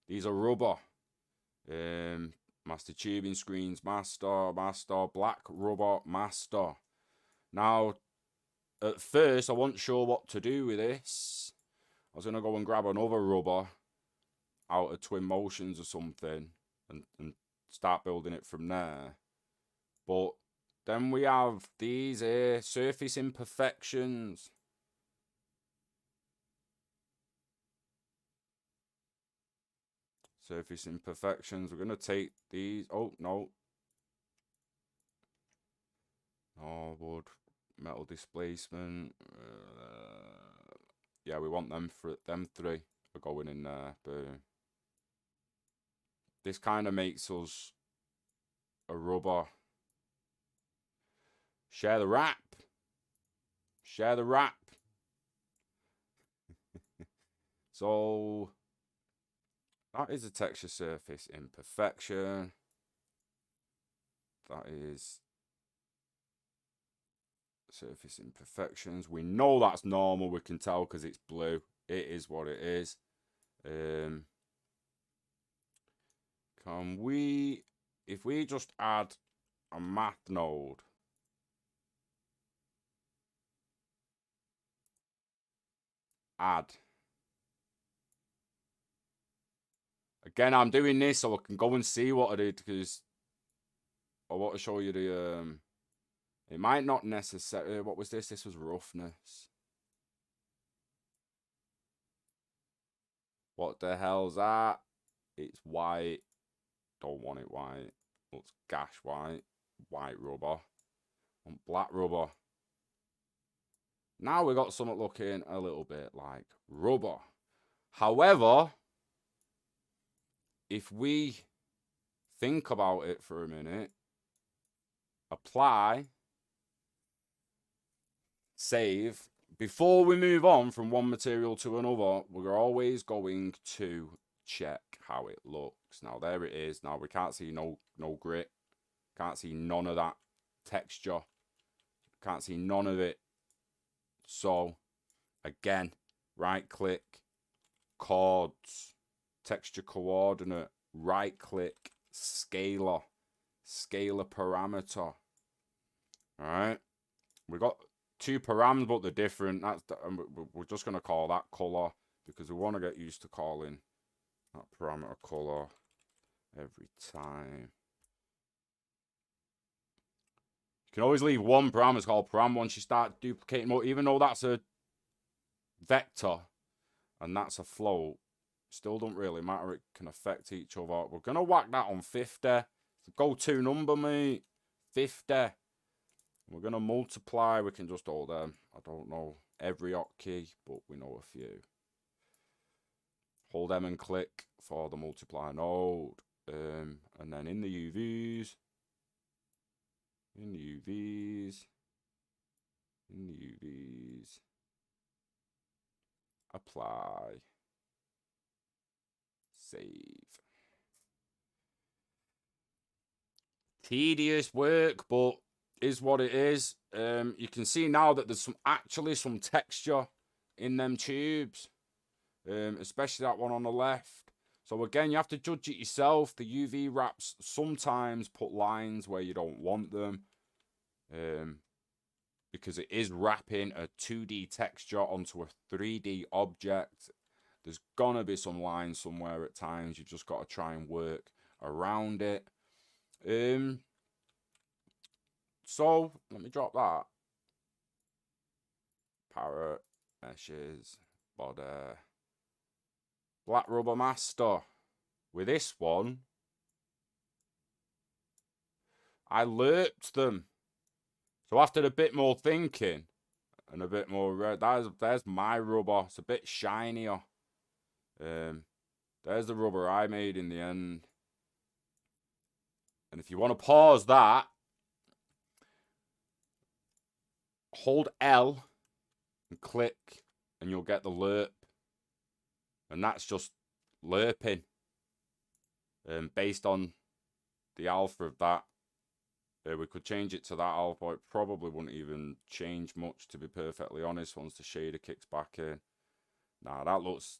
These are rubber. Master tubing screens, master, black rubber, master. Now, at first, I wasn't sure what to do with this. I was going to go and grab another rubber out of Twin Motions or something and start building it from there. But then we have these here, surface imperfections. Surface imperfections. We're going to take these. Oh, no. Oh, wood. Metal displacement. Yeah, we want them for them 3 are going in there. Boom. This kind of makes us a rubber. Share the wrap. Share the wrap. So that is a texture surface imperfection. That is surface imperfections. We know that's normal. We can tell because it's blue. It is what it is. Can we, if we just add a math node, add. Again, I'm doing this so I can go and see what I did, because I want to show you the It might not necessarily... What was this? This was roughness. What the hell's that? It's white. Don't want it white. Looks gash white. White rubber. And black rubber. Now we got something looking a little bit like rubber. However, if we think about it for a minute, apply, save. Before we move on from one material to another, we're always going to check how it looks. Now there it is. Now we can't see no grit. Can't see none of that texture. Can't see none of it. So again, right click, chords, texture coordinate, right click, scalar parameter. Alright, we got two params, but they're different. We're just going to call that color because we want to get used to calling that parameter color every time. You can always leave one parameter called param once you start duplicating more, even though that's a vector and that's a float. Still don't really matter. It can affect each other. We're going to whack that on 50. It's the go-to number, mate. 50. We're going to multiply. We can just hold I don't know every hotkey, but we know a few. Hold M and click for the multiply node. And then in the UVs. In the UVs. Apply. Save. Tedious work, but is what it is. You can see now that there's actually some texture in them tubes, especially that one on the left. So again, you have to judge it yourself. The UV wraps sometimes put lines where you don't want them, because it is wrapping a 2D texture onto a 3D object. There's gonna be some lines somewhere at times. You've just got to try and work around it. So let me drop that. Parrot, meshes, body, black rubber master. With this one, I lerped them. So after a bit more thinking and a bit more red, there's my rubber. It's a bit shinier. There's the rubber I made in the end. And if you want to pause that, hold L and click and you'll get the lerp. And that's just lerping. Based on the alpha of that. We could change it to that alpha. It probably wouldn't even change much, to be perfectly honest, once the shader kicks back in. Nah,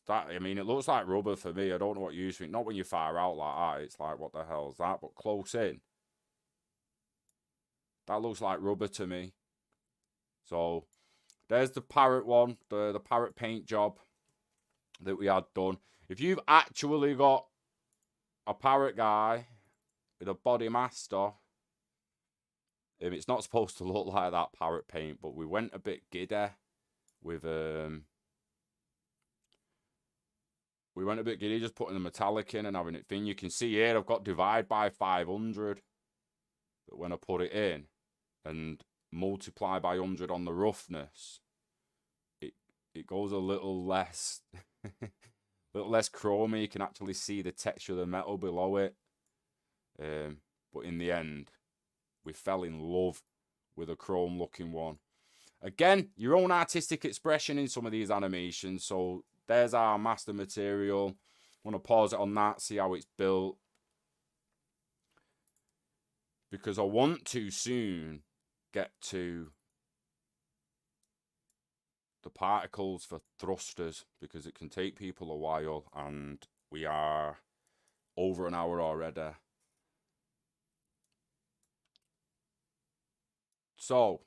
I mean, it looks like rubber for me. I don't know what you think. Not when you're far out like that. It's like, what the hell is that? But close in, that looks like rubber to me. So there's the parrot one, the parrot paint job that we had done. If you've actually got a parrot guy with a body master, it's not supposed to look like that parrot paint, but we went a bit giddy with just putting the metallic in and having it thin. You can see here I've got divide by 500, but when I put it in and multiply by 100 on the roughness, it goes a little less chromy. You can actually see the texture of the metal below it. But in the end, we fell in love with a chrome looking one. Again, your own artistic expression in some of these animations. So there's our master material. I'm going to pause it on that, see how it's built. Because I want to soon get to the particles for thrusters, because it can take people a while, and we are over an hour already. So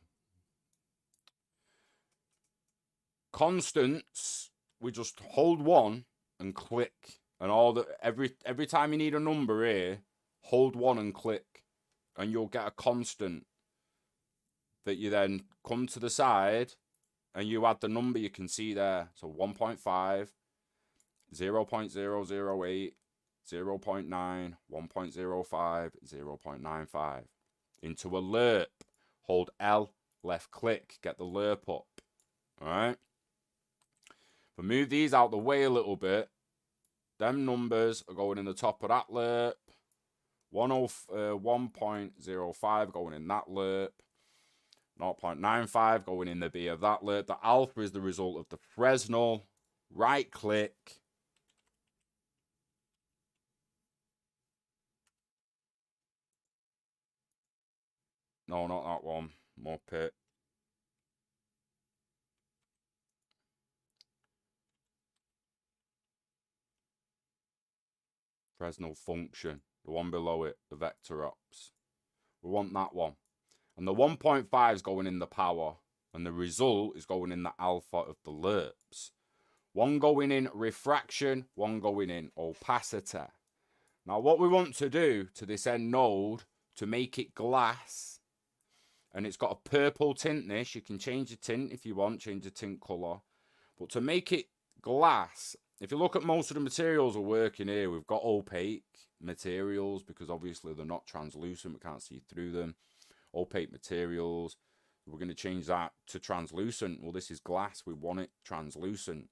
constants, we just hold one and click, and every time you need a number here, hold one and click, and you'll get a constant. that you then come to the side and you add the number you can see there. So 1.5, 0.008, 0.9, 1.05, 0.95. Into a lerp. Hold L, left click, get the lerp up. Alright? If I move these out the way a little bit, them numbers are going in the top of that lerp. 1.05 going in that lerp. 0.95 going in the B of that lerp. The alpha is the result of the Fresnel. Right click. No, not that one. Muppet. Fresnel function. The one below it, the vector ops. We want that one. And the 1.5 is going in the power. And the result is going in the alpha of the lerps. One going in refraction, one going in opacity. Now what we want to do to this end node to make it glass, and it's got a purple tint this, you can change the tint if you want, change the tint colour. But to make it glass, if you look at most of the materials we're working here, we've got opaque materials because obviously they're not translucent, we can't see through them. Opaque materials, we're going to change that to translucent. Well, this is glass, we want it translucent.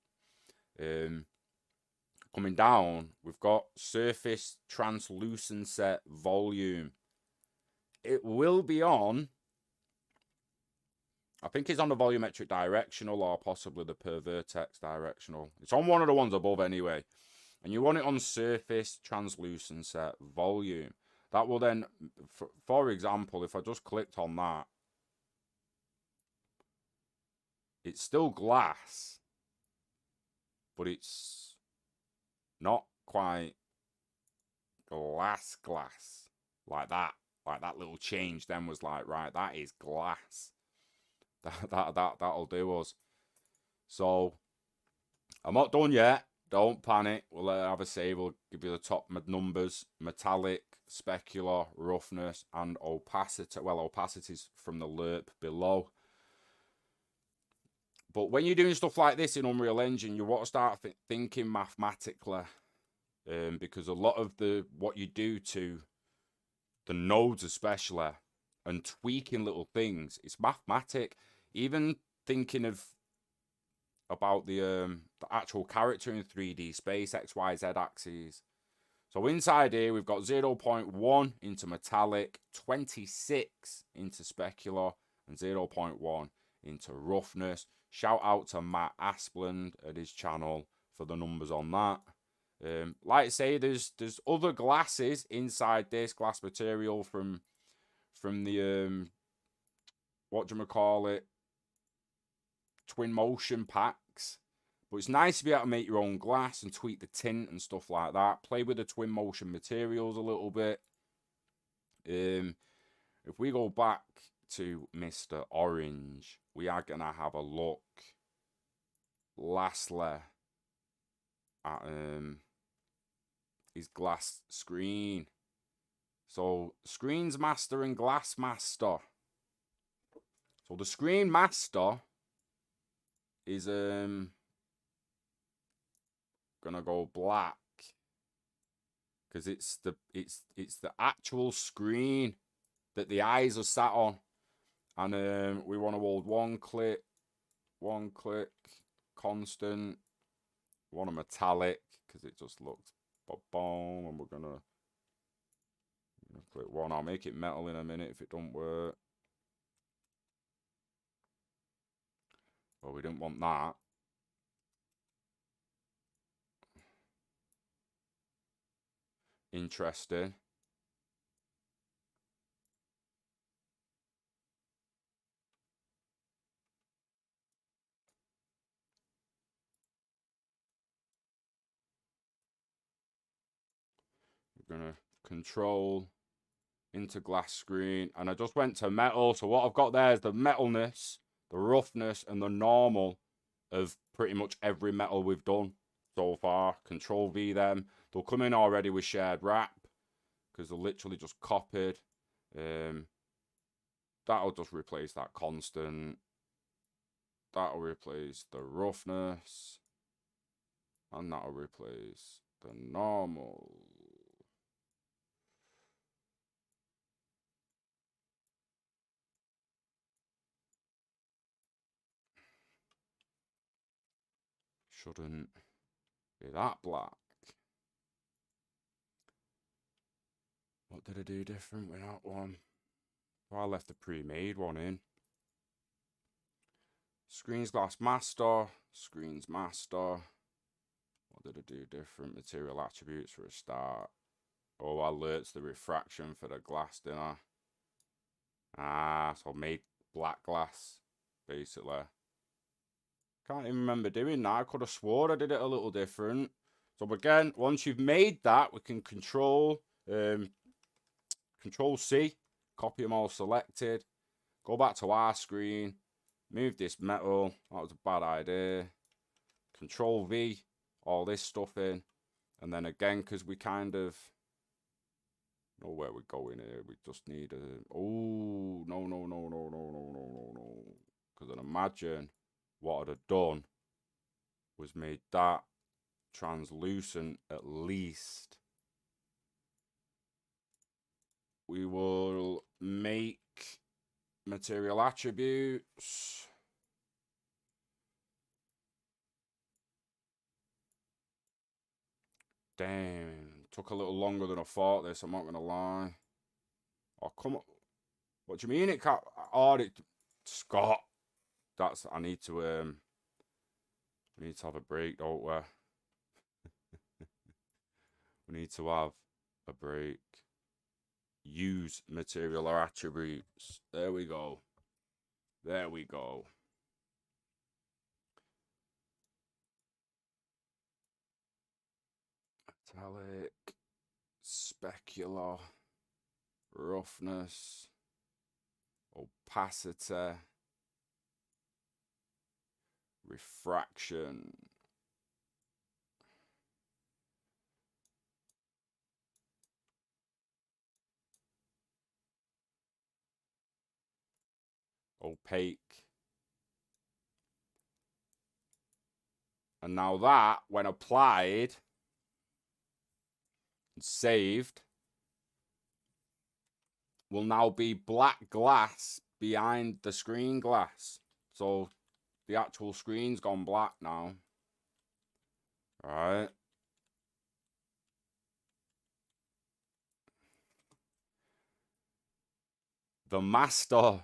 Coming down, we've got surface translucency volume. It will be on, I think it's on the volumetric directional or possibly the per vertex directional. It's on one of the ones above anyway. And you want it on surface translucency volume. That will then, for example, if I just clicked on that, it's still glass, but it's not quite glass like that. Like that little change then was like, right, that is glass. That'll do us. So I'm not done yet. Don't panic. We'll have a say. We'll give you the top numbers: metallic, specular, roughness, and opacity. Well, opacity's from the lerp below. But when you're doing stuff like this in Unreal Engine, you want to start thinking mathematically, because a lot of what you do to the nodes especially, and tweaking little things, it's mathematic. Even thinking about the actual character in 3D space, X, Y, Z axes. So inside here, we've got 0.1 into metallic, 26 into specular, and 0.1 into roughness. Shout out to Matt Asplund at his channel for the numbers on that. Like I say, there's other glasses inside this glass material from the whatchamacallit, twin motion packs. But it's nice to be able to make your own glass and tweak the tint and stuff like that. Play with the twin motion materials a little bit. If we go back to Mr. Orange, we are going to have a look lastly at his glass screen. So screens master and glass master. So the screen master is gonna go black because it's the actual screen that the eyes are sat on, and we want to hold one click constant. We want a metallic because it just looks boom, and we're gonna click one. I'll make it metal in a minute if it don't work. Well, we didn't want that. Interesting. We're gonna control into glass screen, and I just went to metal. So what I've got there is the metalness, the roughness, and the normal of pretty much every metal we've done so far. Control V them. They'll come in already with shared wrap because they're literally just copied. that'll just replace that constant. That'll replace the roughness. And that'll replace the normal. Shouldn't be that black. What did I do different with that one? Well, I left the pre-made one in. Screens glass master. Screens master. What did I do different? Material attributes for a start. Oh, alerts the refraction for the glass, didn't I? Ah, so I made black glass, basically. Can't even remember doing that. I could have swore I did it a little different. So again, once you've made that, we can control C, copy them all selected, go back to our screen, move this metal. That was a bad idea. Control V, all this stuff in, and then again, because we kind of know where we're going here, we just need a. Oh no! Because then imagine what I'd have done was made that translucent at least. We will make material attributes. Damn, took a little longer than I thought this, I'm not gonna lie. Oh, come on. What do you mean it can't? Oh, Scott. I need to have a break, don't we? We need to have a break. Use material or attributes. There we go. There we go. Metallic, specular, roughness, opacity, refraction. Opaque. And now that, when applied and saved, will now be black glass behind the screen glass. So the actual screen's gone black now. All right. The master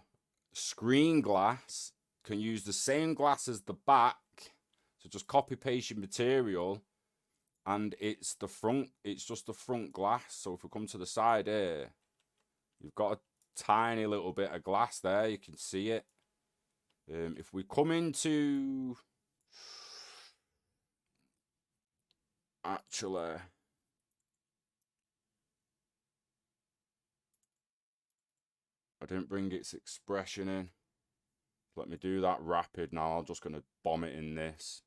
screen glass can use the same glass as the back. So just copy paste your material, and it's the front. It's just the front glass. So if we come to the side here, you've got a tiny little bit of glass there. You can see it. If we come into actually, I didn't bring its expression in. Let me do that rapid now. I'm just gonna bomb it in this.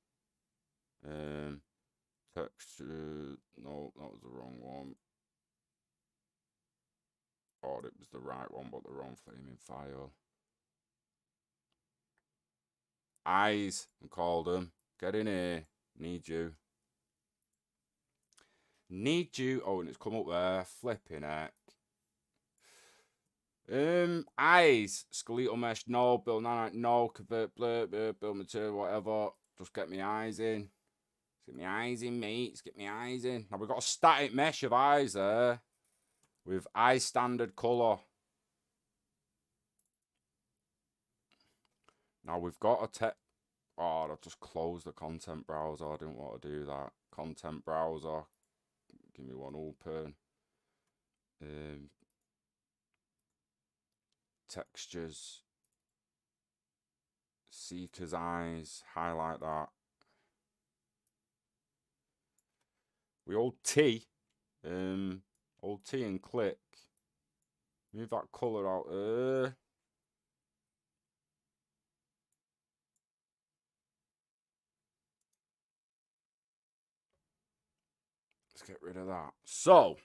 Texture. No, that was the wrong one. Oh, it was the right one, but the wrong flaming file. Eyes, I called them. Get in here. Need you. Need you. Oh, and it's come up there. Flipping heck. Eyes. Skeletal mesh. No. Build nanite. No. Convert. Build material. Whatever. Just get me eyes in. Get me eyes in, mates. Get me eyes in. Now we've got a static mesh of eyes there. With eye standard colour. Now we've got a Oh, I've just closed the content browser. I didn't want to do that. Content browser. Give me one open. Textures. Seeker's eyes. Highlight that. We hold T. Hold T and click. Move that colour out. Let's get rid of that. So,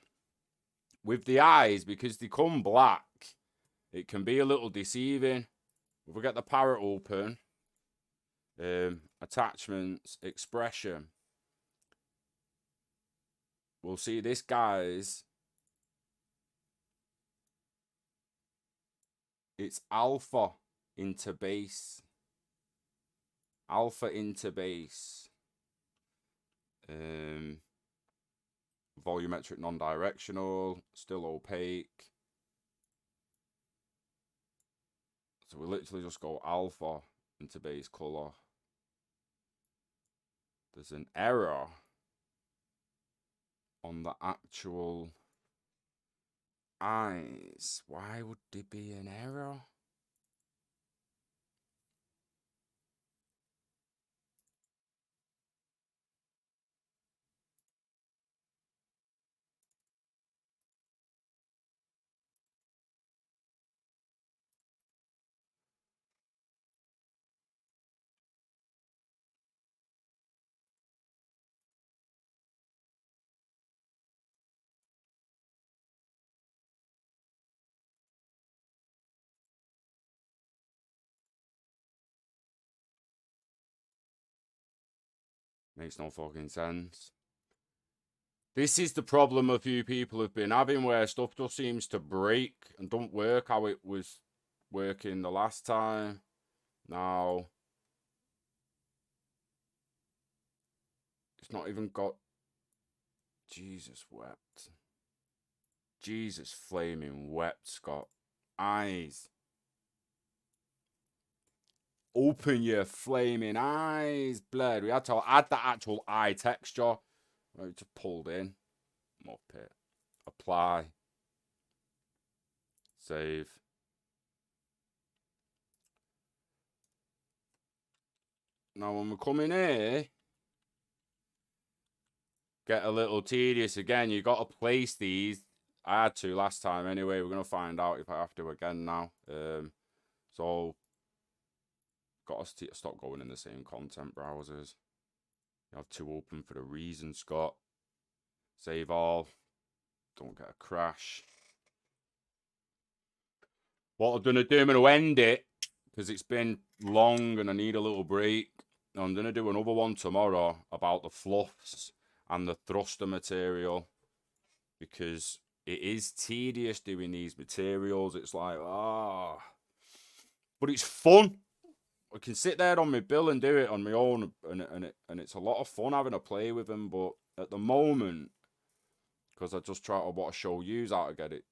with the eyes, because they come black, it can be a little deceiving. If we get the parrot open, attachments, expression, we'll see this guy's, it's alpha into base. Alpha into base. Volumetric non-directional, still opaque. So we literally just go alpha into base color. There's an error on the actual eyes. Why would there be an error? Makes no fucking sense. This is the problem a few people have been having, where stuff just seems to break and don't work how it was working the last time. Now, it's not even got... Jesus wept. Jesus flaming wept, Scott. Eyes. Open your flaming eyes, blood. We had to add the actual eye texture. Just pulled in. Muppet. Apply. Save. Now when we come in here, get a little tedious again. You got to place these. I had to last time anyway. We're going to find out if I have to again now. So, got to stop going in the same content browsers. You have two open for the reason, Scott. Save all. Don't get a crash. What I'm going to do, I'm going to end it because it's been long and I need a little break. I'm going to do another one tomorrow about the fluffs and the thruster material, because it is tedious doing these materials. It's like, but it's fun. I can sit there on my bill and do it on my own, and it's a lot of fun having a play with them. But at the moment, because I just try to want to show you how to get it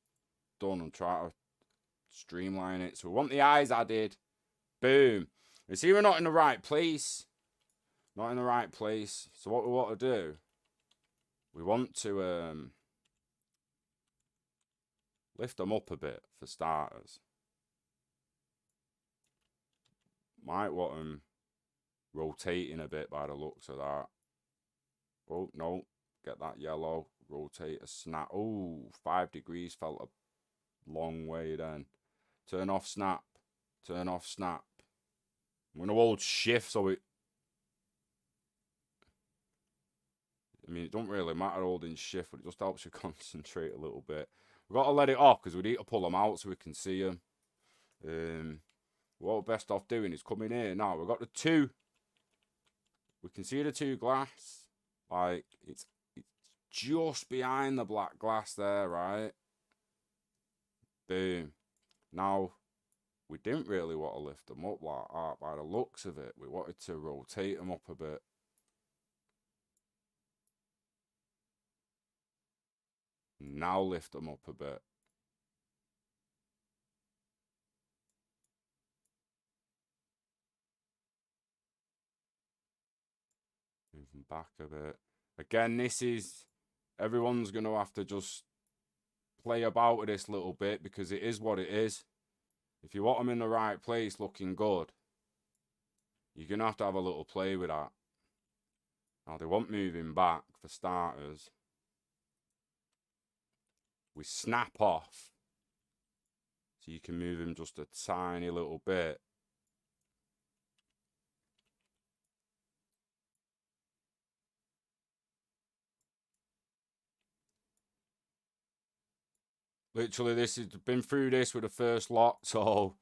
done and try to streamline it. So we want the eyes added. Boom. You see, we're not in the right place. Not in the right place. So what we want to do, we want to lift them up a bit for starters. Might want them rotating a bit by the looks of that. Oh, no. Get that yellow. Rotate a snap. Oh, 5 degrees felt a long way then. Turn off snap. Turn off snap. I'm going to hold shift so it... I mean, it don't really matter holding shift, but it just helps you concentrate a little bit. We've got to let it off because we need to pull them out so we can see them. What we're best off doing is coming here now. We've got the two. We can see the two glass. Like, it's just behind the black glass there, right? Boom. Now, we didn't really want to lift them up like that by the looks of it. We wanted to rotate them up a bit. Now lift them up a bit. Move them back a bit. Again, this is... Everyone's going to have to just play about with this little bit because it is what it is. If you want them in the right place looking good, you're going to have a little play with that. Now, they want moving back for starters. We snap off. So you can move him just a tiny little bit. Literally, this has been through this with the first lot. So,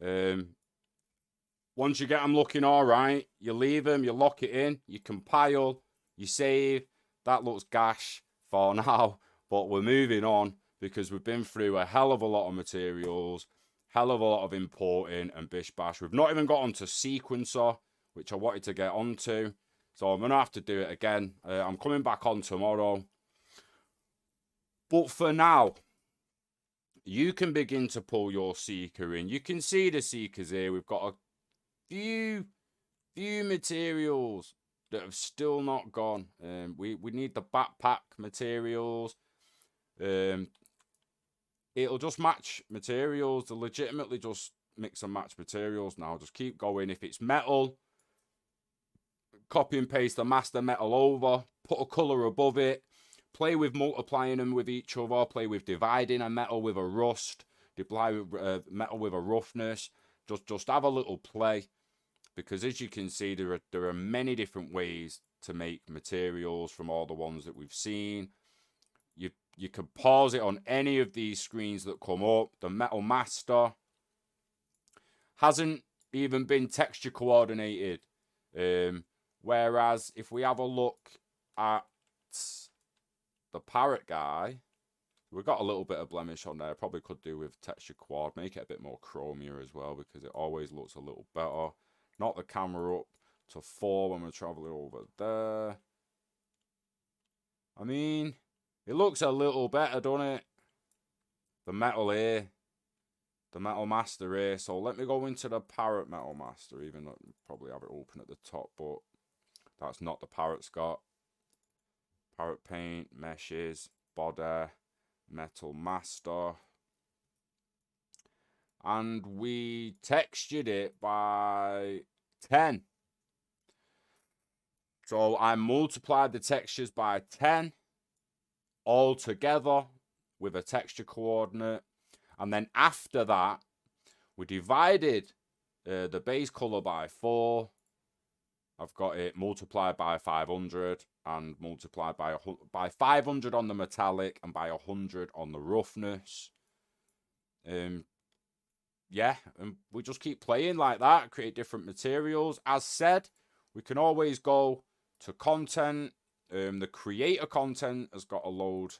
once you get them looking all right, you leave them, you lock it in, you compile, you save. That looks gash for now, but we're moving on because we've been through a hell of a lot of materials, hell of a lot of importing and bish bash. We've not even got onto sequencer, which I wanted to get onto. So I'm going to have to do it again. I'm coming back on tomorrow. But for now, you can begin to pull your seeker in. You can see the seekers here. We've got a few materials that have still not gone. We need the backpack materials. It'll just match materials. They'll legitimately just mix and match materials now. Just keep going. If it's metal, copy and paste the master metal over, put a color above it, play with multiplying them with each other, play with dividing a metal with a rust, divide metal with a roughness. Just have a little play, because as you can see, there are many different ways to make materials from all the ones that we've seen. You can pause it on any of these screens that come up. The Metal Master hasn't even been texture coordinated. Whereas if we have a look at the Parrot guy, we've got a little bit of blemish on there. Probably could do with texture quad, make it a bit more chromier as well, because it always looks a little better. Knock the camera up to 4 when we're traveling over there. I mean, it looks a little better, doesn't it? The metal here, the Metal Master here. So let me go into the Parrot Metal Master, even though I probably have it open at the top, but that's not the Parrot's got. Parrot paint, meshes, body, Metal Master. And we textured it by 10. So I multiplied the textures by 10 all together with a texture coordinate. And then after that, we divided the base color by 4. I've got it multiplied by 500 and multiplied by 500 on the metallic and by 100 on the roughness. Yeah, and we just keep playing like that, create different materials. As said, we can always go to content. The creator content has got a load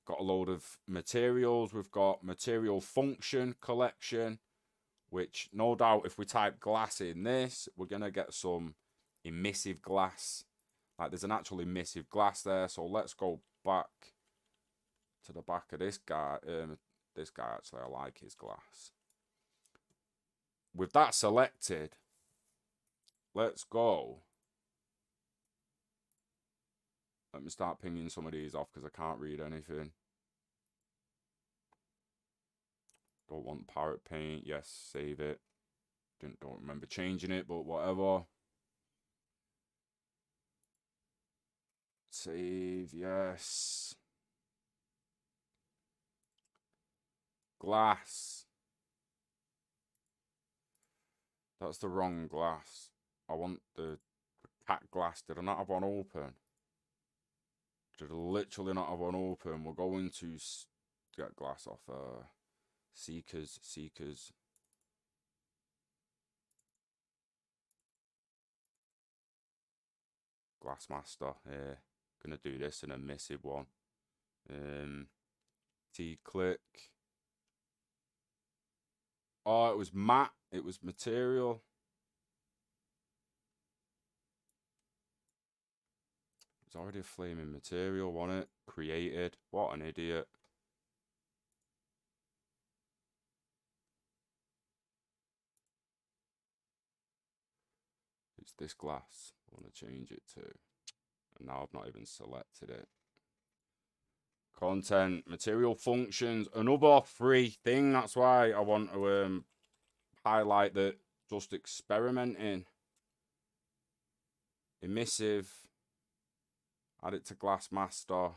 of materials. We've got material function collection, which no doubt if we type glass in this, we're gonna get some emissive glass. Like there's an actual emissive glass there. So let's go back to the back of this guy. This guy, actually, I like his glass. With that selected, let's go. Let me start pinging some of these off because I can't read anything. Don't want Parrot paint. Yes, save it. Don't remember changing it, but whatever. Save, yes. Glass. That's the wrong glass. I want the cat glass. Did I not have one open? Did I literally not have one open? We're going to get glass off Seekers. Glassmaster. Yeah. Gonna do this in a emissive one. T-click. Oh, it was matte. It was material. It's already a flaming material, wasn't it? Created. What an idiot. It's this glass. I want to change it to. And now I've not even selected it. Content, material functions, another free thing. That's why I want to highlight that. Just experimenting. Emissive. Add it to Glassmaster.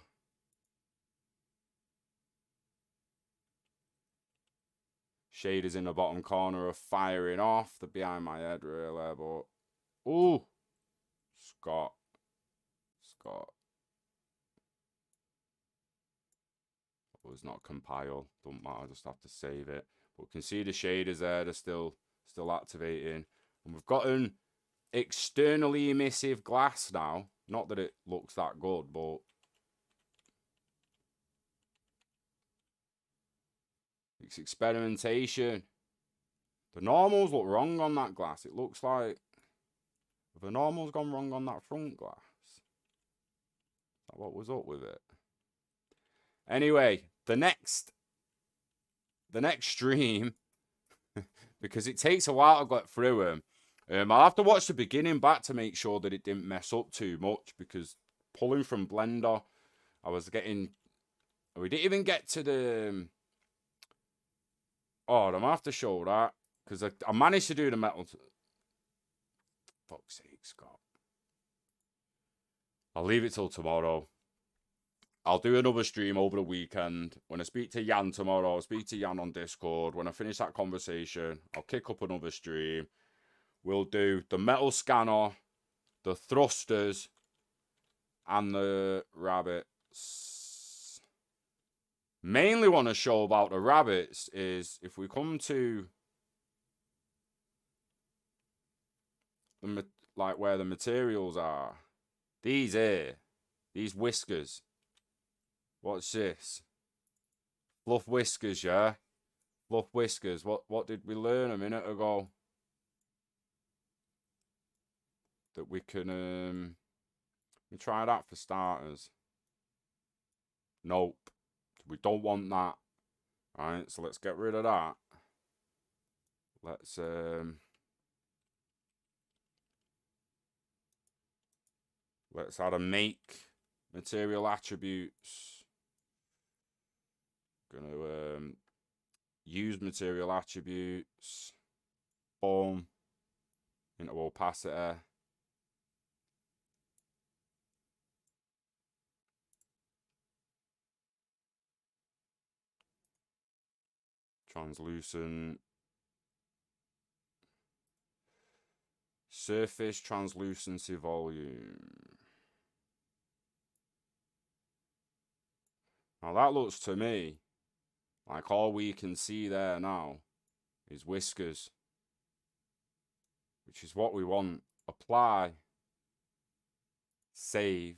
Shaders in the bottom corner are firing off. They're behind my head really, but ooh, Scott. It was not compile. Don't matter. Just have to save it. But we can see the shaders there. They're still activating. And we've got an externally emissive glass now. Not that it looks that good, but it's experimentation. The normals look wrong on that glass. It looks like the normal's gone wrong on that front glass. Is that what was up with it? Anyway, the next stream, because it takes a while to get through them. I'll have to watch the beginning back to make sure that it didn't mess up too much, because pulling from Blender, I was getting... We didn't even get to the... Oh, I'm going to have to show that, because I managed to do the metal... Fuck's sake, Scott. I'll leave it till tomorrow. I'll do another stream over the weekend. When I speak to Jan tomorrow, I'll speak to Jan on Discord. When I finish that conversation, I'll kick up another stream. We'll do the metal scanner, the thrusters, and the rabbits. Mainly want to show about the rabbits is if we come to the, like where the materials are. These here, these whiskers. What's this? Fluff whiskers, yeah? Fluff whiskers. What did we learn a minute ago? That we can, we try that for starters. Nope. We don't want that. Alright, so let's get rid of that. Let's, let's add a make material attributes. Gonna use material attributes. Boom. Into opacity. Translucent. Surface translucency volume. Now that looks to me like all we can see there now is whiskers, which is what we want. Apply, save,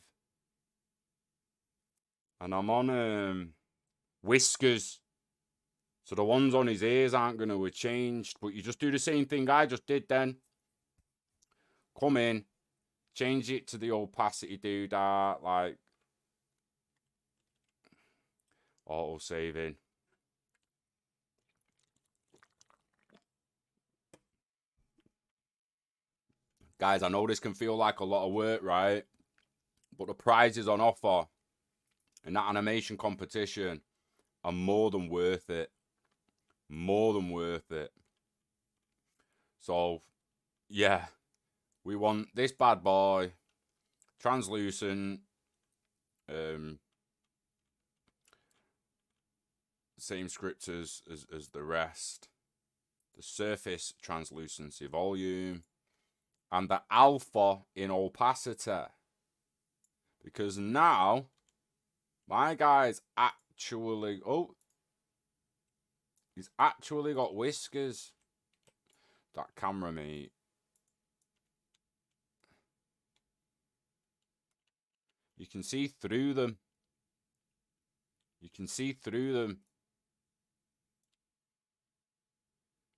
and I'm on whiskers, so the ones on his ears aren't going to have changed, but you just do the same thing I just did then. Come in, change it to the opacity doodad, like auto saving. Guys, I know this can feel like a lot of work, right? But the prizes on offer in that animation competition are more than worth it. More than worth it. So, yeah. We want this bad boy. Translucent. Same script as the rest. The surface translucency volume. And the alpha in opacity. Because now, my guy's actually... Oh. He's actually got whiskers. That camera, mate. You can see through them. You can see through them.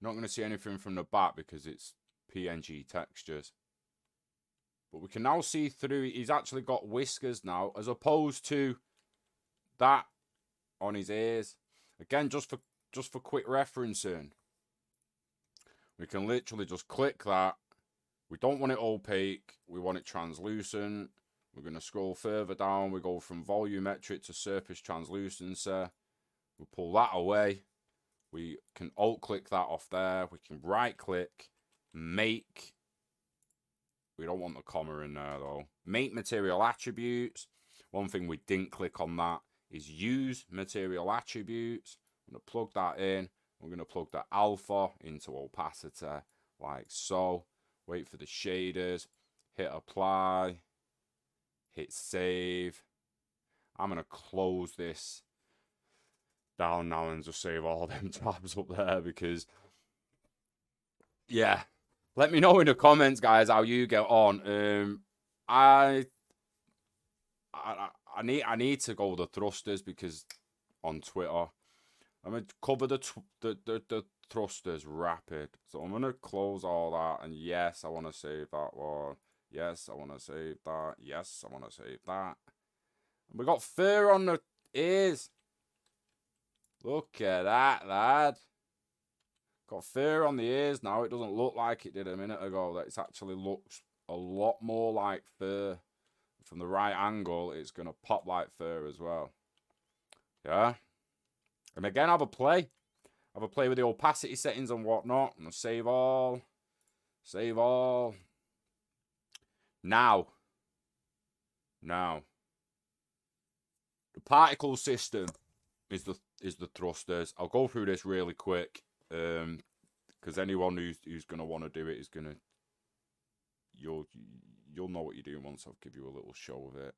Not going to see anything from the back because it's PNG textures. But we can now see through. He's actually got whiskers now, as opposed to that on his ears. Again, just for quick referencing, we can literally just click that. We don't want it opaque. We want it translucent. We're going to scroll further down. We go from volumetric to surface translucency. We pull that away. We can alt-click that off there. We can right-click, make. We don't want the comma in there, though. Make material attributes. One thing we didn't click on that is use material attributes. I'm going to plug that in. We're going to plug the alpha into opacity, like so. Wait for the shaders. Hit apply. Hit save. I'm going to close this down now and just save all them tabs up there because, yeah. Let me know in the comments, guys, how you get on. I need to go the thrusters because on Twitter, I'm gonna cover the thrusters rapid. So I'm gonna close all that, and yes, I want to save that one. Yes, I want to save that. Yes, I want to save that. And we got fur on the ears. Look at that, lad. Got fur on the ears now. It doesn't look like it did a minute ago. That it actually looks a lot more like fur. From the right angle, it's going to pop like fur as well. Yeah. And again, have a play. Have a play with the opacity settings and whatnot. I'm going to save all. Save all. Now. The particle system is the thrusters. I'll go through this really quick. Because anyone who's going to want to do it is going to... You'll know what you're doing once I'll give you a little show of it.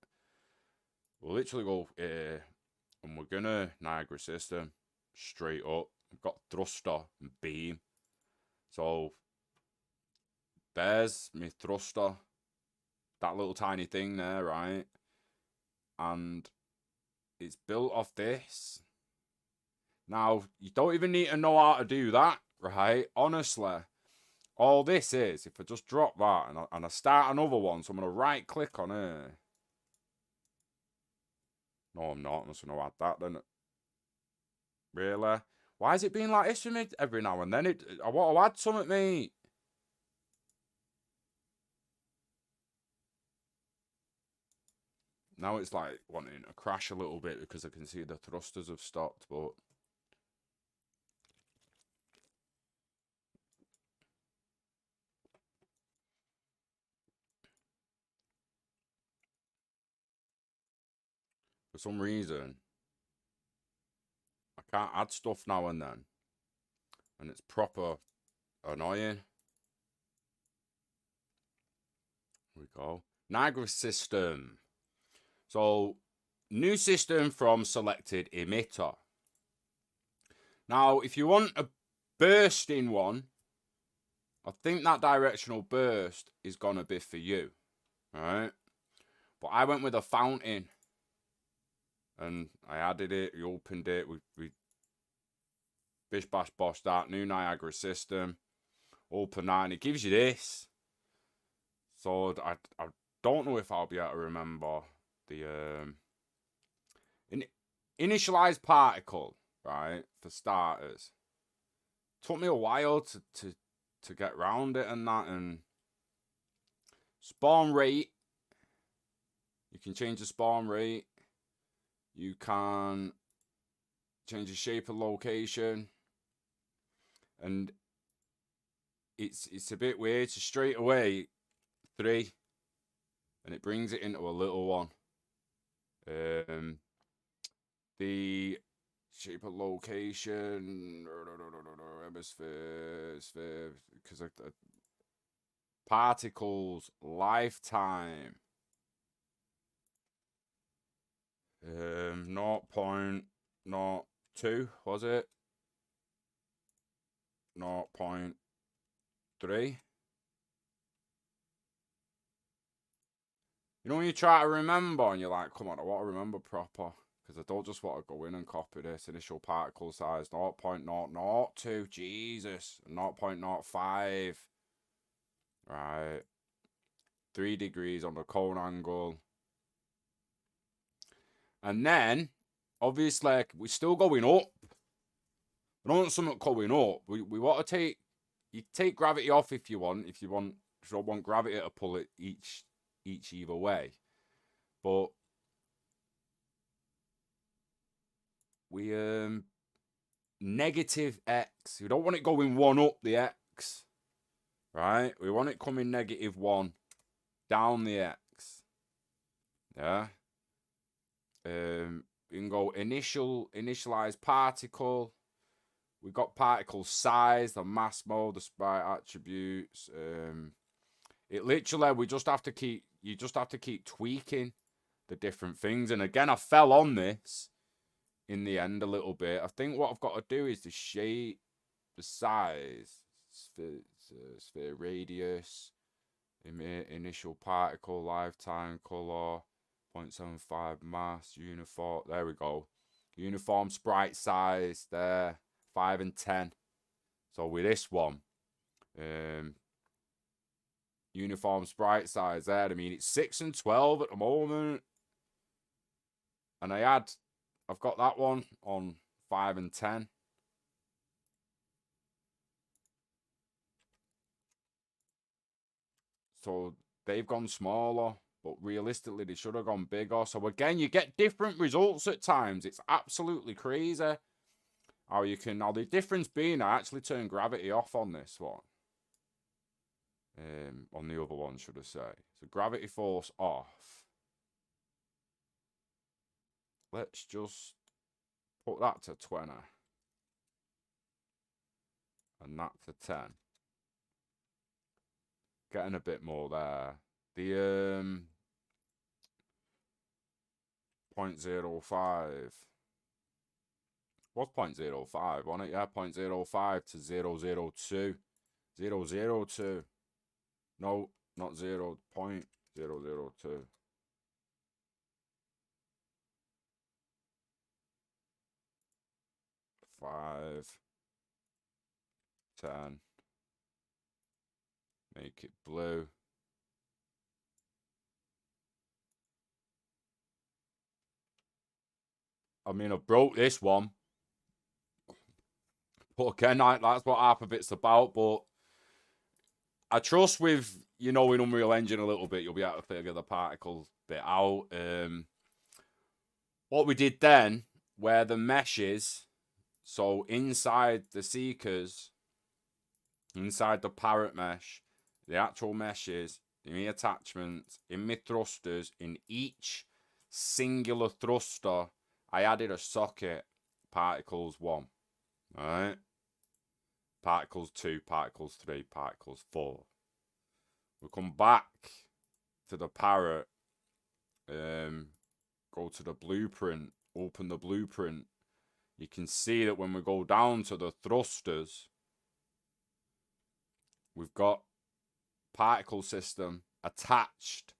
We'll literally go here, and we're gonna Niagara system straight up. We've got thruster and beam. So there's my thruster, that little tiny thing there, right? And it's built off this. Now you don't even need to know how to do that, right? Honestly. All this is, if I just drop that and I start another one, so I'm going to right click on it. No, I'm not. I'm just going to add that then. Really? Why is it being like this for me every now and then? I want to add something, mate. Now it's like wanting to crash a little bit because I can see the thrusters have stopped, but... For some reason, I can't add stuff now and then. And it's proper annoying. Here we go. Niagara system. So, new system from selected emitter. Now, if you want a bursting one, I think that directional burst is going to be for you. Alright? But I went with a fountain. And I added it, we opened it, we bish bash bosh that, new Niagara system, open that, and it gives you this. So I don't know if I'll be able to remember the initialized particle, right, for starters. Took me a while to get round it and that, and spawn rate, you can change the spawn rate. You can change the shape of location. And it's a bit weird. So straight away, 3. And it brings it into a little one. The shape of location, hemisphere, because of the particles, lifetime. 0.02 was it? 0.3. You know when you try to remember and you're like, come on, I want to remember proper. Because I don't just want to go in and copy this. Initial particle size, 0.002. Jesus. 0.05. Right. 3 degrees on the cone angle. And then, obviously, we're still going up. I don't want something going up. We want to take gravity off if you want. If you don't want gravity to pull it each either way. But we negative X. We don't want it going 1 up the X. Right? We want it coming -1 down the X. Yeah. We can go initialize particle. We got particle size, the mass mode, the sprite attributes. It literally you just have to keep tweaking the different things. And again, I fell on this in the end a little bit. I think what I've got to do is the shape, the size, sphere radius, initial particle, lifetime, color, 0.75 mass, uniform. There we go. Uniform sprite size there, 5 and 10. So with this one, uniform sprite size there. I mean, it's 6 and 12 at the moment. And I've got that one on 5 and 10. So they've gone smaller, but realistically they should have gone bigger. So again, you get different results at times. It's absolutely crazy how you can. Now the difference being, I actually turned gravity off on this one. On the other one, should I say. So gravity force off. Let's just put that to 20. And that to 10. Getting a bit more there. The 0.05. What's 0.05 on it? Yeah, 0.05 to 002. 002. No, not 0. 0.002. 5. 10. Make it blue. I mean, I broke this one. But again, that's what half of it's about. But I trust with, in Unreal Engine a little bit, you'll be able to figure the particle bit out. What we did then, where the mesh is, so inside the seekers, inside the parrot mesh, the actual meshes, in my attachments, in my thrusters, in each singular thruster, I added a socket, particles 1, alright? Particles 2, particles 3, particles 4. We come back to the parrot, go to the blueprint, open the blueprint. You can see that when we go down to the thrusters, we've got particle system attached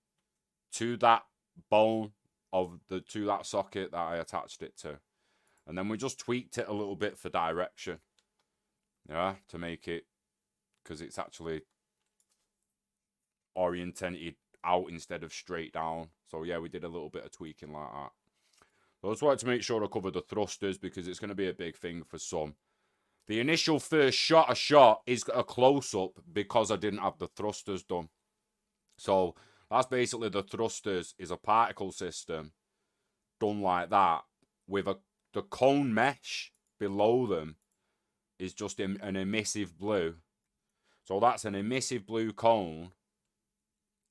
to that bone to that socket that I attached it to. And then we just tweaked it a little bit for direction. Yeah, to make it, because it's actually orientated out instead of straight down. So yeah, we did a little bit of tweaking like that. So I just wanted to make sure I covered the thrusters because it's going to be a big thing for some. The initial first shot I shot is a close-up because I didn't have the thrusters done. So that's basically the thrusters is a particle system done like that with the cone mesh below them is just an emissive blue. So that's an emissive blue cone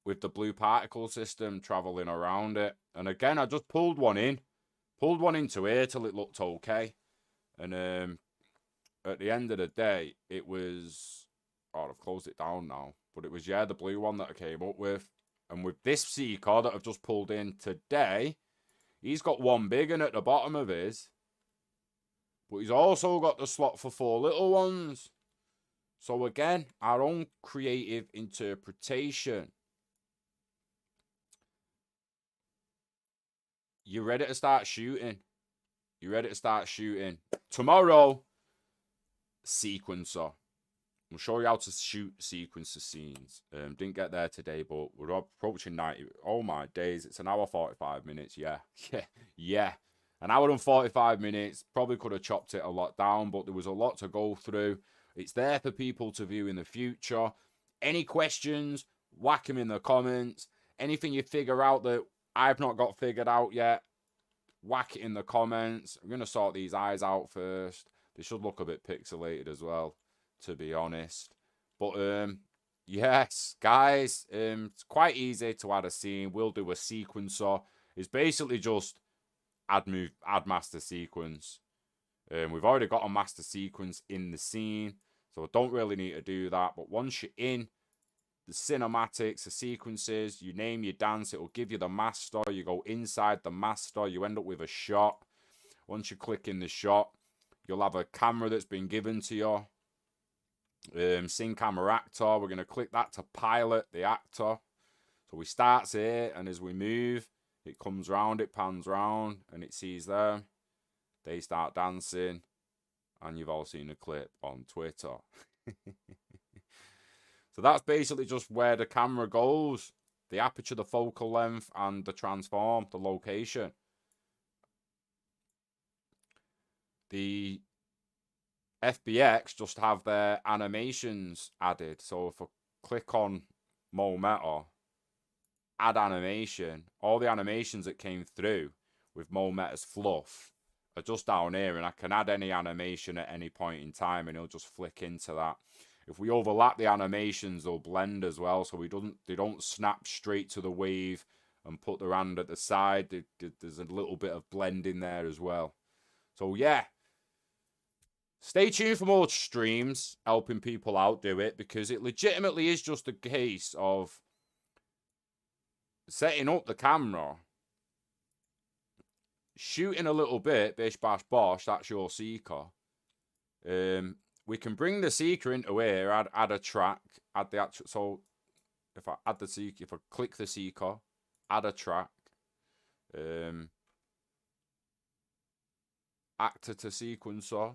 with the blue particle system traveling around it. And again, I just pulled one into here till it looked okay. And at the end of the day, it was, I've closed it down now, but it was, yeah, the blue one that I came up with. And with this seeker that I've just pulled in today, he's got one big one at the bottom of his, but he's also got the slot for 4 little ones. So again, our own creative interpretation. You ready to start shooting? You ready to start shooting? Tomorrow, sequencer. I'll show you how to shoot sequencer scenes. Didn't get there today, but we're approaching 90. Oh my days, it's an hour 45 minutes. Yeah. An hour and 45 minutes. Probably could have chopped it a lot down, but there was a lot to go through. It's there for people to view in the future. Any questions, whack them in the comments. Anything you figure out that I've not got figured out yet, whack it in the comments. I'm going to sort these eyes out first. They should look a bit pixelated as well, to be honest. But yes, guys, it's quite easy to add a scene. We'll do a sequencer. It's basically just add master sequence. We've already got a master sequence in the scene, so I don't really need to do that. But once you're in the cinematics, the sequences, you name your dance, it will give you the master. You go inside the master, you end up with a shot. Once you click in the shot, you'll have a camera that's been given to you. Scene camera actor. We're going to click that to pilot the actor. So we start here, and as we move, it comes round, it pans round, and it sees them. They start dancing, and you've all seen a clip on Twitter. So that's basically just where the camera goes. The aperture, the focal length, and the transform, the location. The FBX just have their animations added. So if I click on Mo Meta, add animation, all the animations that came through with Mo Meta's Fluf are just down here, and I can add any animation at any point in time, and it'll just flick into that. If we overlap the animations, they'll blend as well, so they don't snap straight to the wave and put their hand at the side. There's a little bit of blending there as well. So yeah, stay tuned for more streams helping people out do it, because it legitimately is just a case of setting up the camera, shooting a little bit, bish bash bosh, that's your seeker. We can bring the seeker into here, add a track, add the actual. So if I add the seeker, if I click the seeker, add a track, actor to sequencer.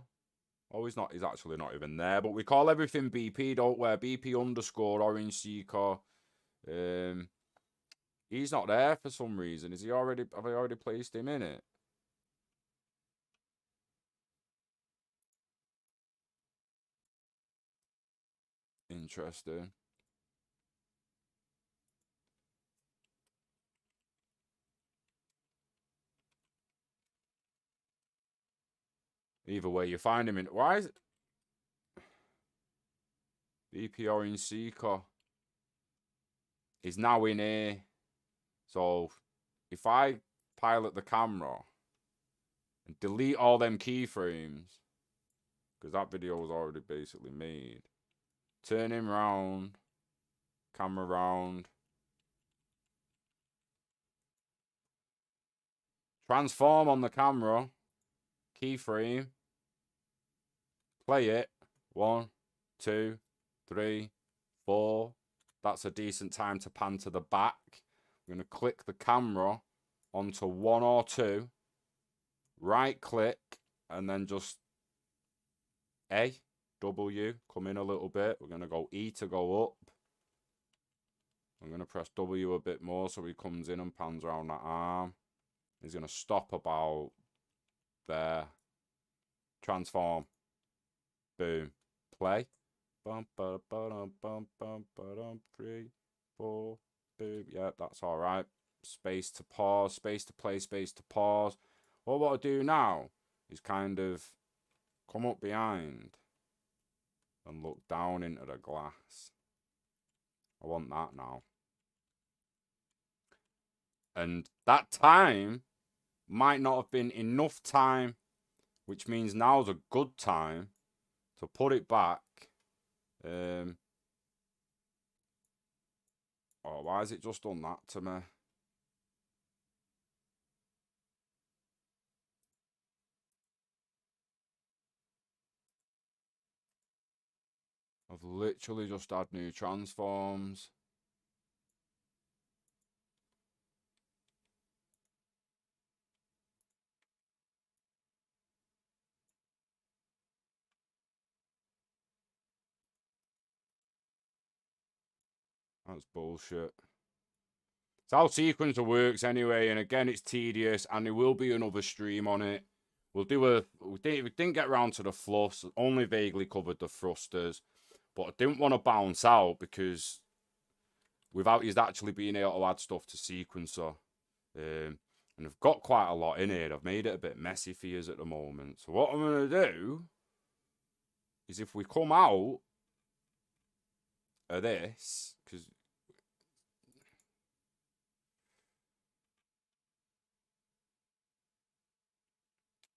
Oh, he's actually not even there, but we call everything BP, don't we? BP underscore orange seeker. He's not there for some reason. Have I already placed him in it? Interesting. Either way, you find him in. Why is it? BP Orange Seeker is now in here. So if I pilot the camera and delete all them keyframes, because that video was already basically made, turn him round, camera round, transform on the camera, keyframe, play it, 1, 2, 3, 4. That's a decent time to pan to the back. I'm going to click the camera onto 1 or 2, right click, and then just A, W, come in a little bit. We're going to go E to go up. I'm going to press W a bit more so he comes in and pans around that arm. He's going to stop about there. Transform. Boom. Play. Bum, ba, ba, bum, bum, ba, 3, 4. Boom. Yeah, that's all right. Space to pause, space to play, space to pause. What I do now is kind of come up behind and look down into the glass. I want that now. And that time might not have been enough time, which means now's a good time to put it back. Oh, why has it just done that to me? I've literally just had new transforms. That's bullshit. It's how sequencer works anyway, and again, it's tedious, and there will be another stream on it. We didn't get around to the fluffs, only vaguely covered the thrusters, but I didn't want to bounce out because without you actually being able to add stuff to sequencer. And I've got quite a lot in here. I've made it a bit messy for you at the moment. So what I'm going to do is if we come out of this, because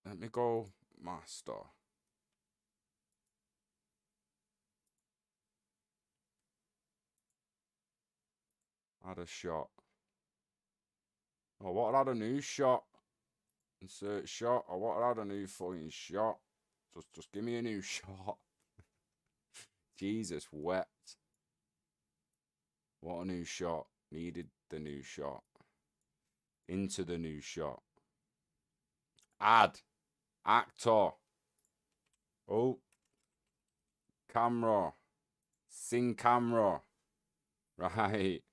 let me go master. Add a shot. Oh, what? Add a new shot. Insert shot. I want to add a new fucking shot. Just give me a new shot. Jesus wept. What a new shot. Needed the new shot. Into the new shot. Add. Actor. Oh. Camera. Sing camera. Right.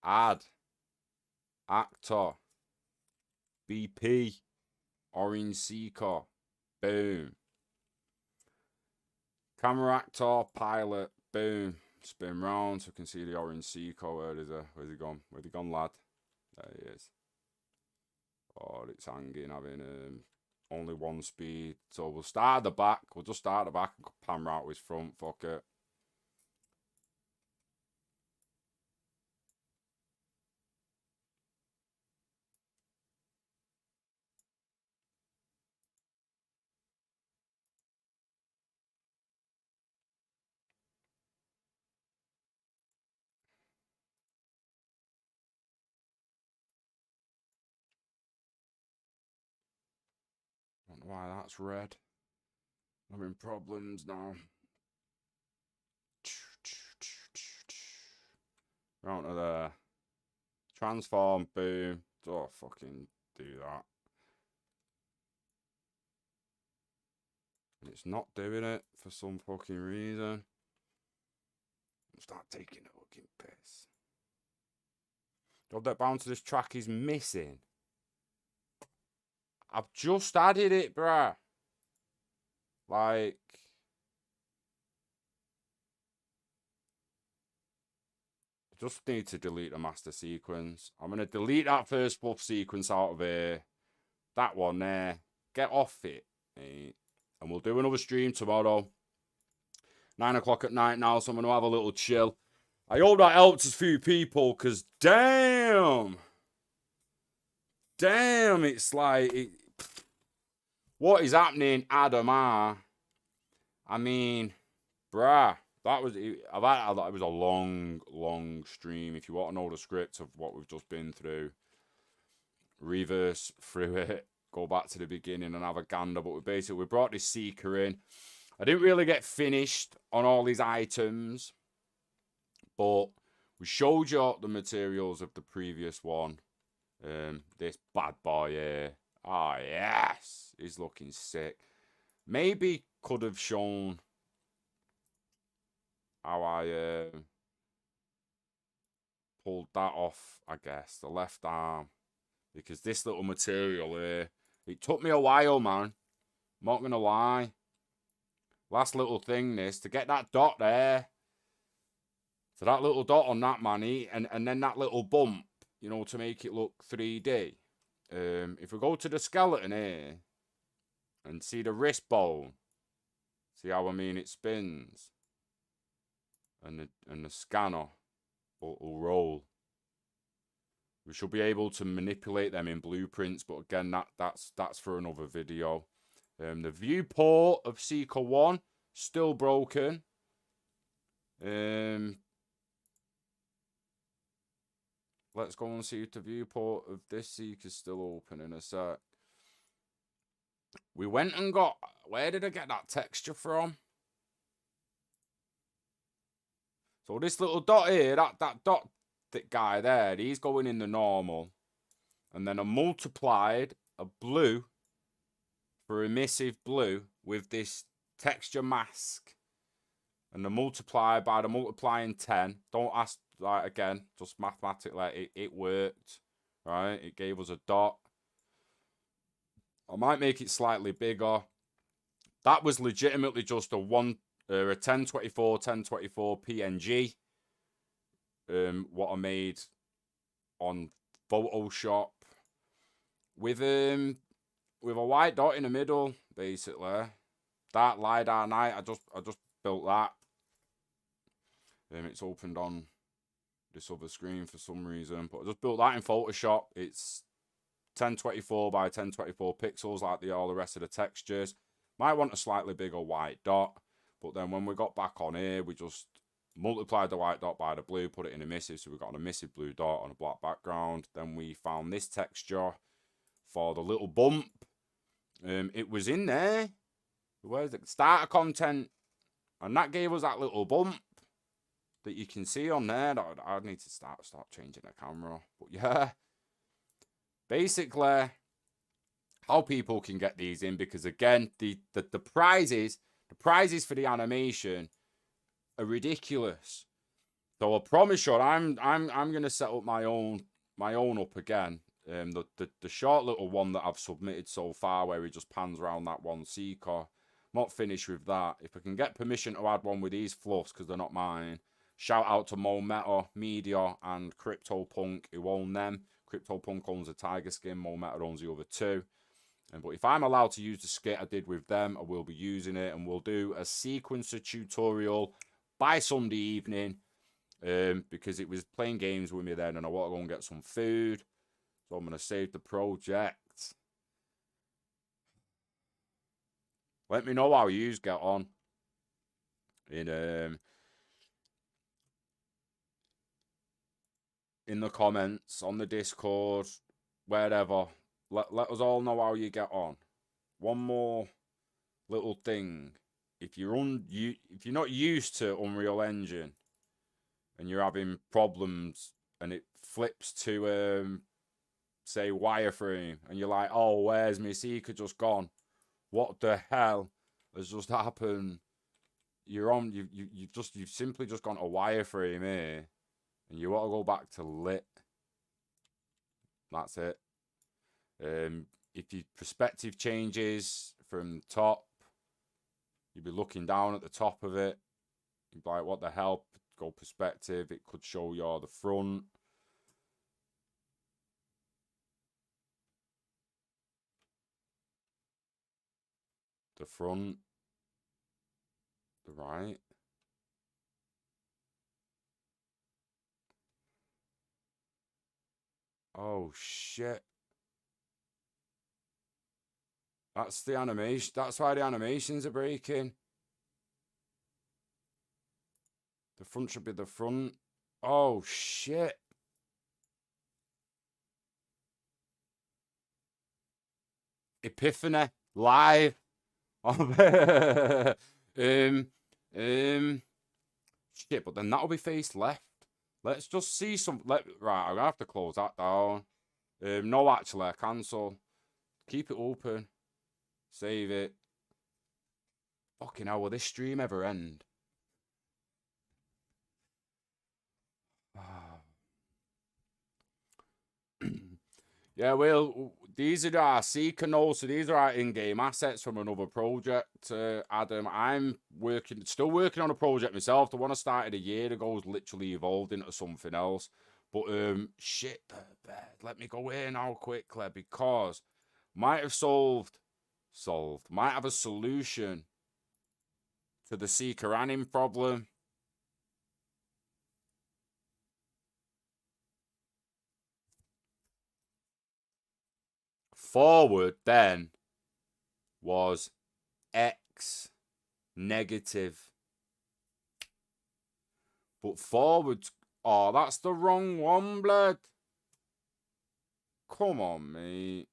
Add. Actor. BP. Orange Seeker. Boom. Camera actor. Pilot. Boom. Spin round so we can see the orange Seeker. Where's he gone? Where's he gone, lad? There he is. Oh, it's hanging, having only one speed. So we'll start at the back. We'll just start at the back and pan right with his front. Fuck it. I don't know why that's red. I'm having problems now. Round to there. Transform, boom. Oh, fucking do that. And it's not doing it for some fucking reason. Start taking a fucking piss. God, that bounce to this track is missing. I've just added it, bruh. Like, I just need to delete the master sequence. I'm going to delete that first Fluf sequence out of here. That one there. Get off it. And we'll do another stream tomorrow. 9 o'clock at night now, so I'm going to have a little chill. I hope that helps a few people, because damn. Damn, it's like... what is happening, Adam R? I mean, bruh, that was... it was a long stream. If you want to know the script of what we've just been through, reverse through it, go back to the beginning and have a gander. But we brought this Seeker in. I didn't really get finished on all these items, but we showed you the materials of the previous one. This bad boy here. Oh, yes. He's looking sick. Maybe could have shown how I pulled that off, I guess. The left arm. Because this little material here, it took me a while, man. I'm not going to lie. Last little thing, this, to get that dot there. So that little dot on that, man, and then that little bump, you know, to make it look 3D. If we go to the skeleton here and see the wrist bone, see how I mean it spins, and the scanner will roll. We should be able to manipulate them in blueprints, but again, that's for another video. The viewport of Seeker 1 still broken. Let's go and see if the viewport of this Seeker is still open in a sec. We went and got... where did I get that texture from? So this little dot here, that dot guy there, he's going in the normal. And then I multiplied a blue for emissive blue with this texture mask. And the multiply by the multiplying 10. Don't ask, like, again, just mathematically, it worked. Right? It gave us a dot. I might make it slightly bigger. That was legitimately just a 1024 PNG. What I made on Photoshop with a white dot in the middle, basically. That LiDAR night, I just built that. It's opened on this other screen for some reason, but I just built that in Photoshop. It's 1024 by 1024 pixels like all the rest of the textures. Might want a slightly bigger white dot, but then when we got back on here, we just multiplied the white dot by the blue, put it in emissive, so we got an emissive blue dot on a black background. Then we found this texture, for the little bump. It was in there. Where's the starter content? And that gave us that little bump that you can see on there. I need to start changing the camera. But yeah, basically, how people can get these in, because again, the prizes for the animation are ridiculous. So I promise you, I'm gonna set up my own up again. The short little one that I've submitted so far, where he just pans around that one seeker. Not finished with that. If I can get permission to add one with these fluffs, because they're not mine. Shout out to Mo Meta Media and CryptoPunk, who own them. CryptoPunk owns a tiger skin, Mo Meta owns the other two. But if I'm allowed to use the skit I did with them, I will be using it, and we'll do a sequencer tutorial by Sunday evening, because it was playing games with me then, and I want to go and get some food. So I'm going to save the project. Let me know how yous get on in the comments, on the Discord, wherever. Let us all know how you get on. One more little thing: if you're not used to Unreal Engine and you're having problems and it flips to say wireframe, and you're like, oh, where's my seeker just gone? What the hell has just happened? You've simply just gone to wireframe here, and you want to go back to lit. That's it. If your perspective changes from top, you'll be looking down at the top of it. You'd be like, what the hell? Go perspective. It could show you the front. The front. The right. Oh, shit. That's the animation. That's why the animations are breaking. The front should be the front. Oh, shit. Epiphany. Live. Shit, but then that'll be face left. Let's just see some. Right, I'm gonna have to close that down. No, actually, cancel. Keep it open. Save it. Fucking hell, will this stream ever end? Yeah, well, these are our seeker nodes, so these are our in-game assets from another project. Adam, I'm still working on a project myself. The one I started a year ago has literally evolved into something else. But shit, let me go in now quickly, because might have might have a solution to the seeker anim problem. Forward then was X negative. But forward, oh, that's the wrong one, blood. Come on, mate.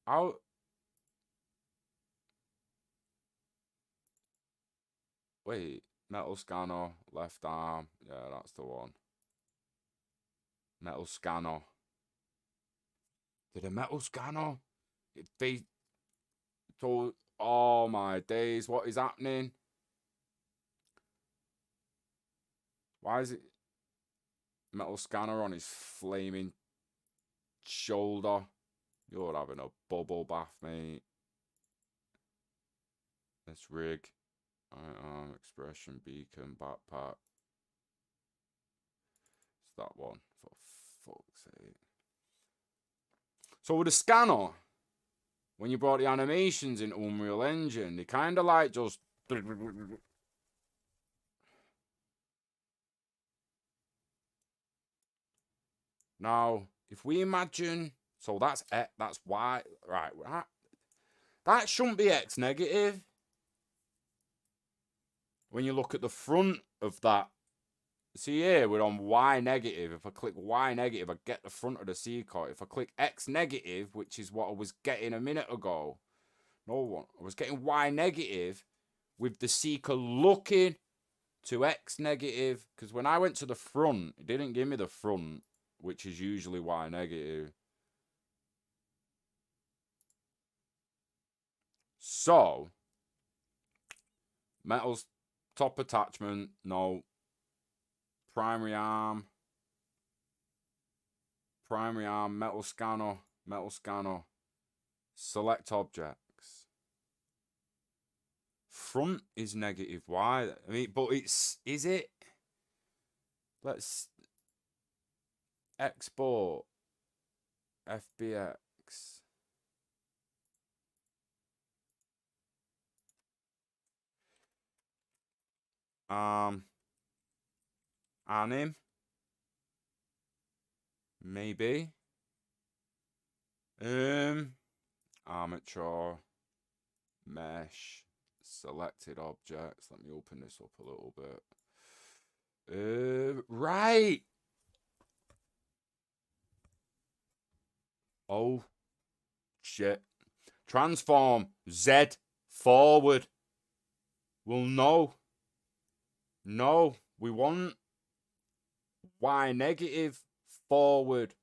How? Wait, metal scanner, left arm. Yeah, that's the one. Metal scanner. Did a metal scanner? They told, oh my days, what is happening? Why is it metal scanner on his flaming shoulder? You're having a bubble bath, mate. Let's rig. Expression beacon backpack. It's that one, for fuck's sake. So with the scanner, when you brought the animations in Unreal Engine, they kind of like just... Now, if we imagine... So that's X, that's Y. Right, that shouldn't be X negative. When you look at the front of that See here, we're on Y negative. If I click Y negative, I get the front of the Seeker. If I click X negative, which is what I was getting a minute ago, no one, I was getting Y negative with the Seeker looking to X negative. Because when I went to the front, it didn't give me the front, which is usually Y negative. So, metals, top attachment, no. Primary arm, metal scanner, select objects. Front is negative Y. I mean, but is it? Let's export FBX. Anim. Maybe. Armature. Mesh. Selected objects. Let me open this up a little bit. Right. Oh. Shit. Transform. Z. Forward. Well, no. No. We want Y negative forward.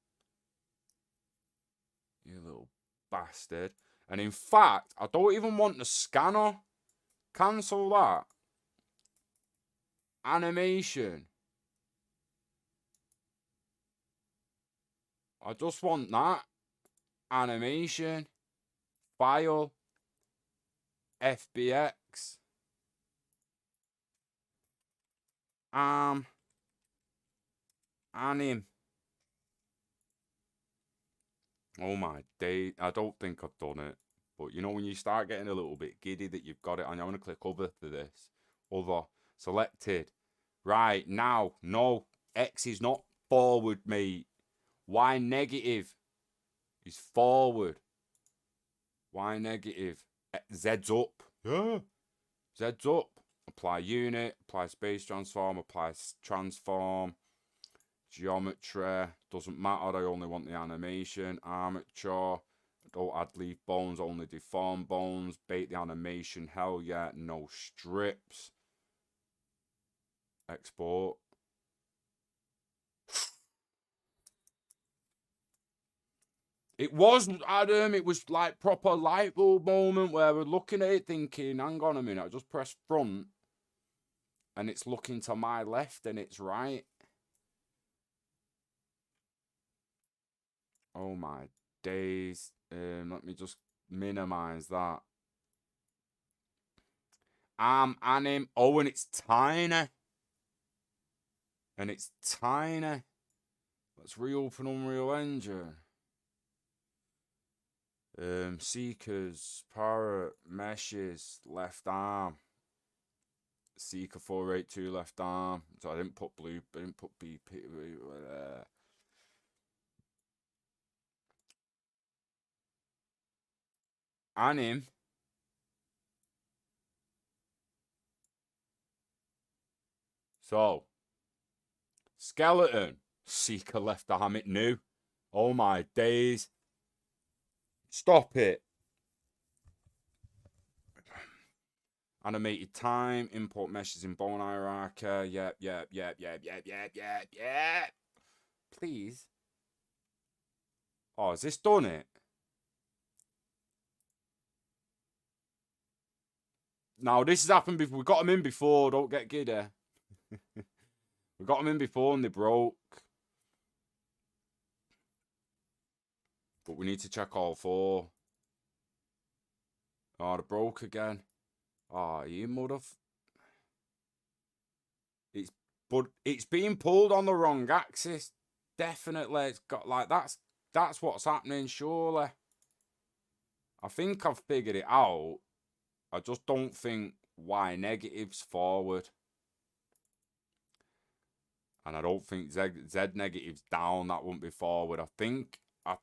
You little bastard. And in fact, I don't even want the scanner. Cancel that. Animation. I just want that. Animation. File. FBX. Anim. Oh my day. I don't think I've done it. But you know when you start getting a little bit giddy that you've got it and I want to click other for this. Other. Selected. Right, now. No. X is not forward, mate. Y negative is forward. Y negative. Z's up. Yeah. Z's up. Apply unit. Apply space transform. Apply transform. Geometry. Doesn't matter. I only want the animation. Armature. Don't add leaf bones. Only deform bones. Bait the animation. Hell yeah. No strips. Export. It was, Adam, it was like proper light bulb moment where we're looking at it thinking, hang on a minute, I just press front and it's looking to my left and it's right. Oh my days. Let me just minimize that. Anim. Oh, and it's tiny. And it's tiny. Let's reopen Unreal Engine. Seekers, Parrot, Meshes, left arm. Seeker 482 left arm. So I didn't put blue, I didn't put BP. Anim. So, skeleton. Seeker left arm, it new. Oh my days. Stop it. Animated time, import meshes in bone hierarchy. Yep. Please. Oh, has this done it? No, this has happened before. We got them in before. Don't get giddy. We got them in before and they broke. But we need to check all four. Oh, they broke again. Oh, you but it's being pulled on the wrong axis. Definitely, it's got like that's what's happening. Surely, I think I've figured it out. I just don't think Y negative's forward, and I don't think Z negative's down. That won't be forward. I think a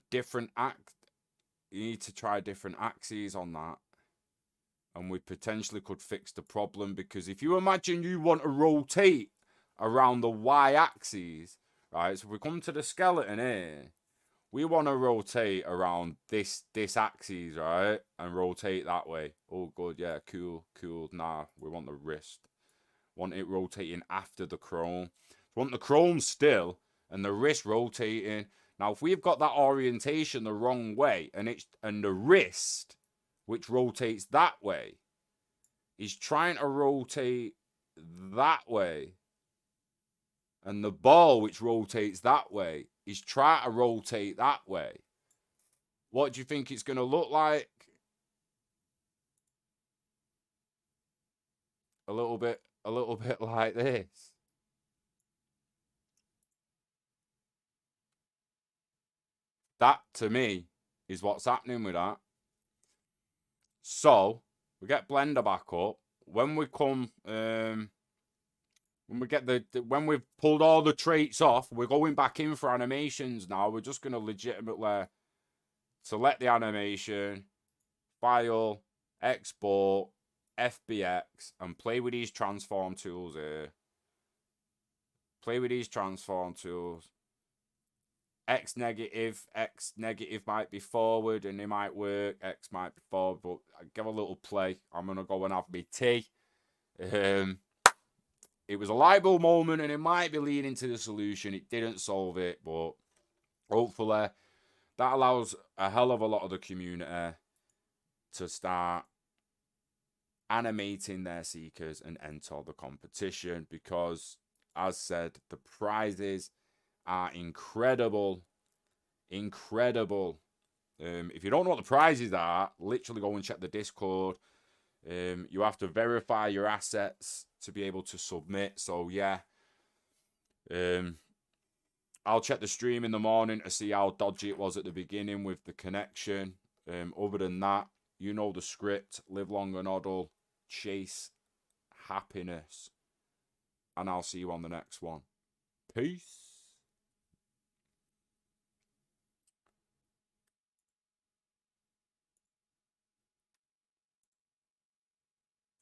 different act. You need to try different axes on that. and we potentially could fix the problem, because if you imagine you want to rotate around the y-axis, right? So if we come to the skeleton here, we want to rotate around this axis, right? And rotate that way. Oh, good, yeah, cool. Nah, we want the wrist. Want it rotating after the chrome. Want the chrome still, and the wrist rotating. Now, if we've got that orientation the wrong way, and the wrist, which rotates that way, is trying to rotate that way, and the ball, which rotates that way, is trying to rotate that way, what do you think it's going to look like? A little bit like this. That, to me, is what's happening with that. So, we get Blender back up. When we come, when we get when we've pulled all the traits off, we're going back in for animations now. We're just going to legitimately select the animation, file, export, FBX, and play with these transform tools here. Play with these transform tools. X negative might be forward and it might work. X might be forward, but I give a little play. I'm going to go and have my tea. It was a light bulb moment and it might be leading to the solution. It didn't solve it, but hopefully that allows a hell of a lot of the community to start animating their seekers and enter the competition, because, as said, the prizes are incredible. If you don't know what the prizes are, literally go and check the Discord. You have to verify your assets to be able to submit. So yeah, I'll check the stream in the morning to see how dodgy it was at the beginning with the connection. Other than that, you know the script. Live long and hodl, chase happiness, and I'll see you on the next one. Peace.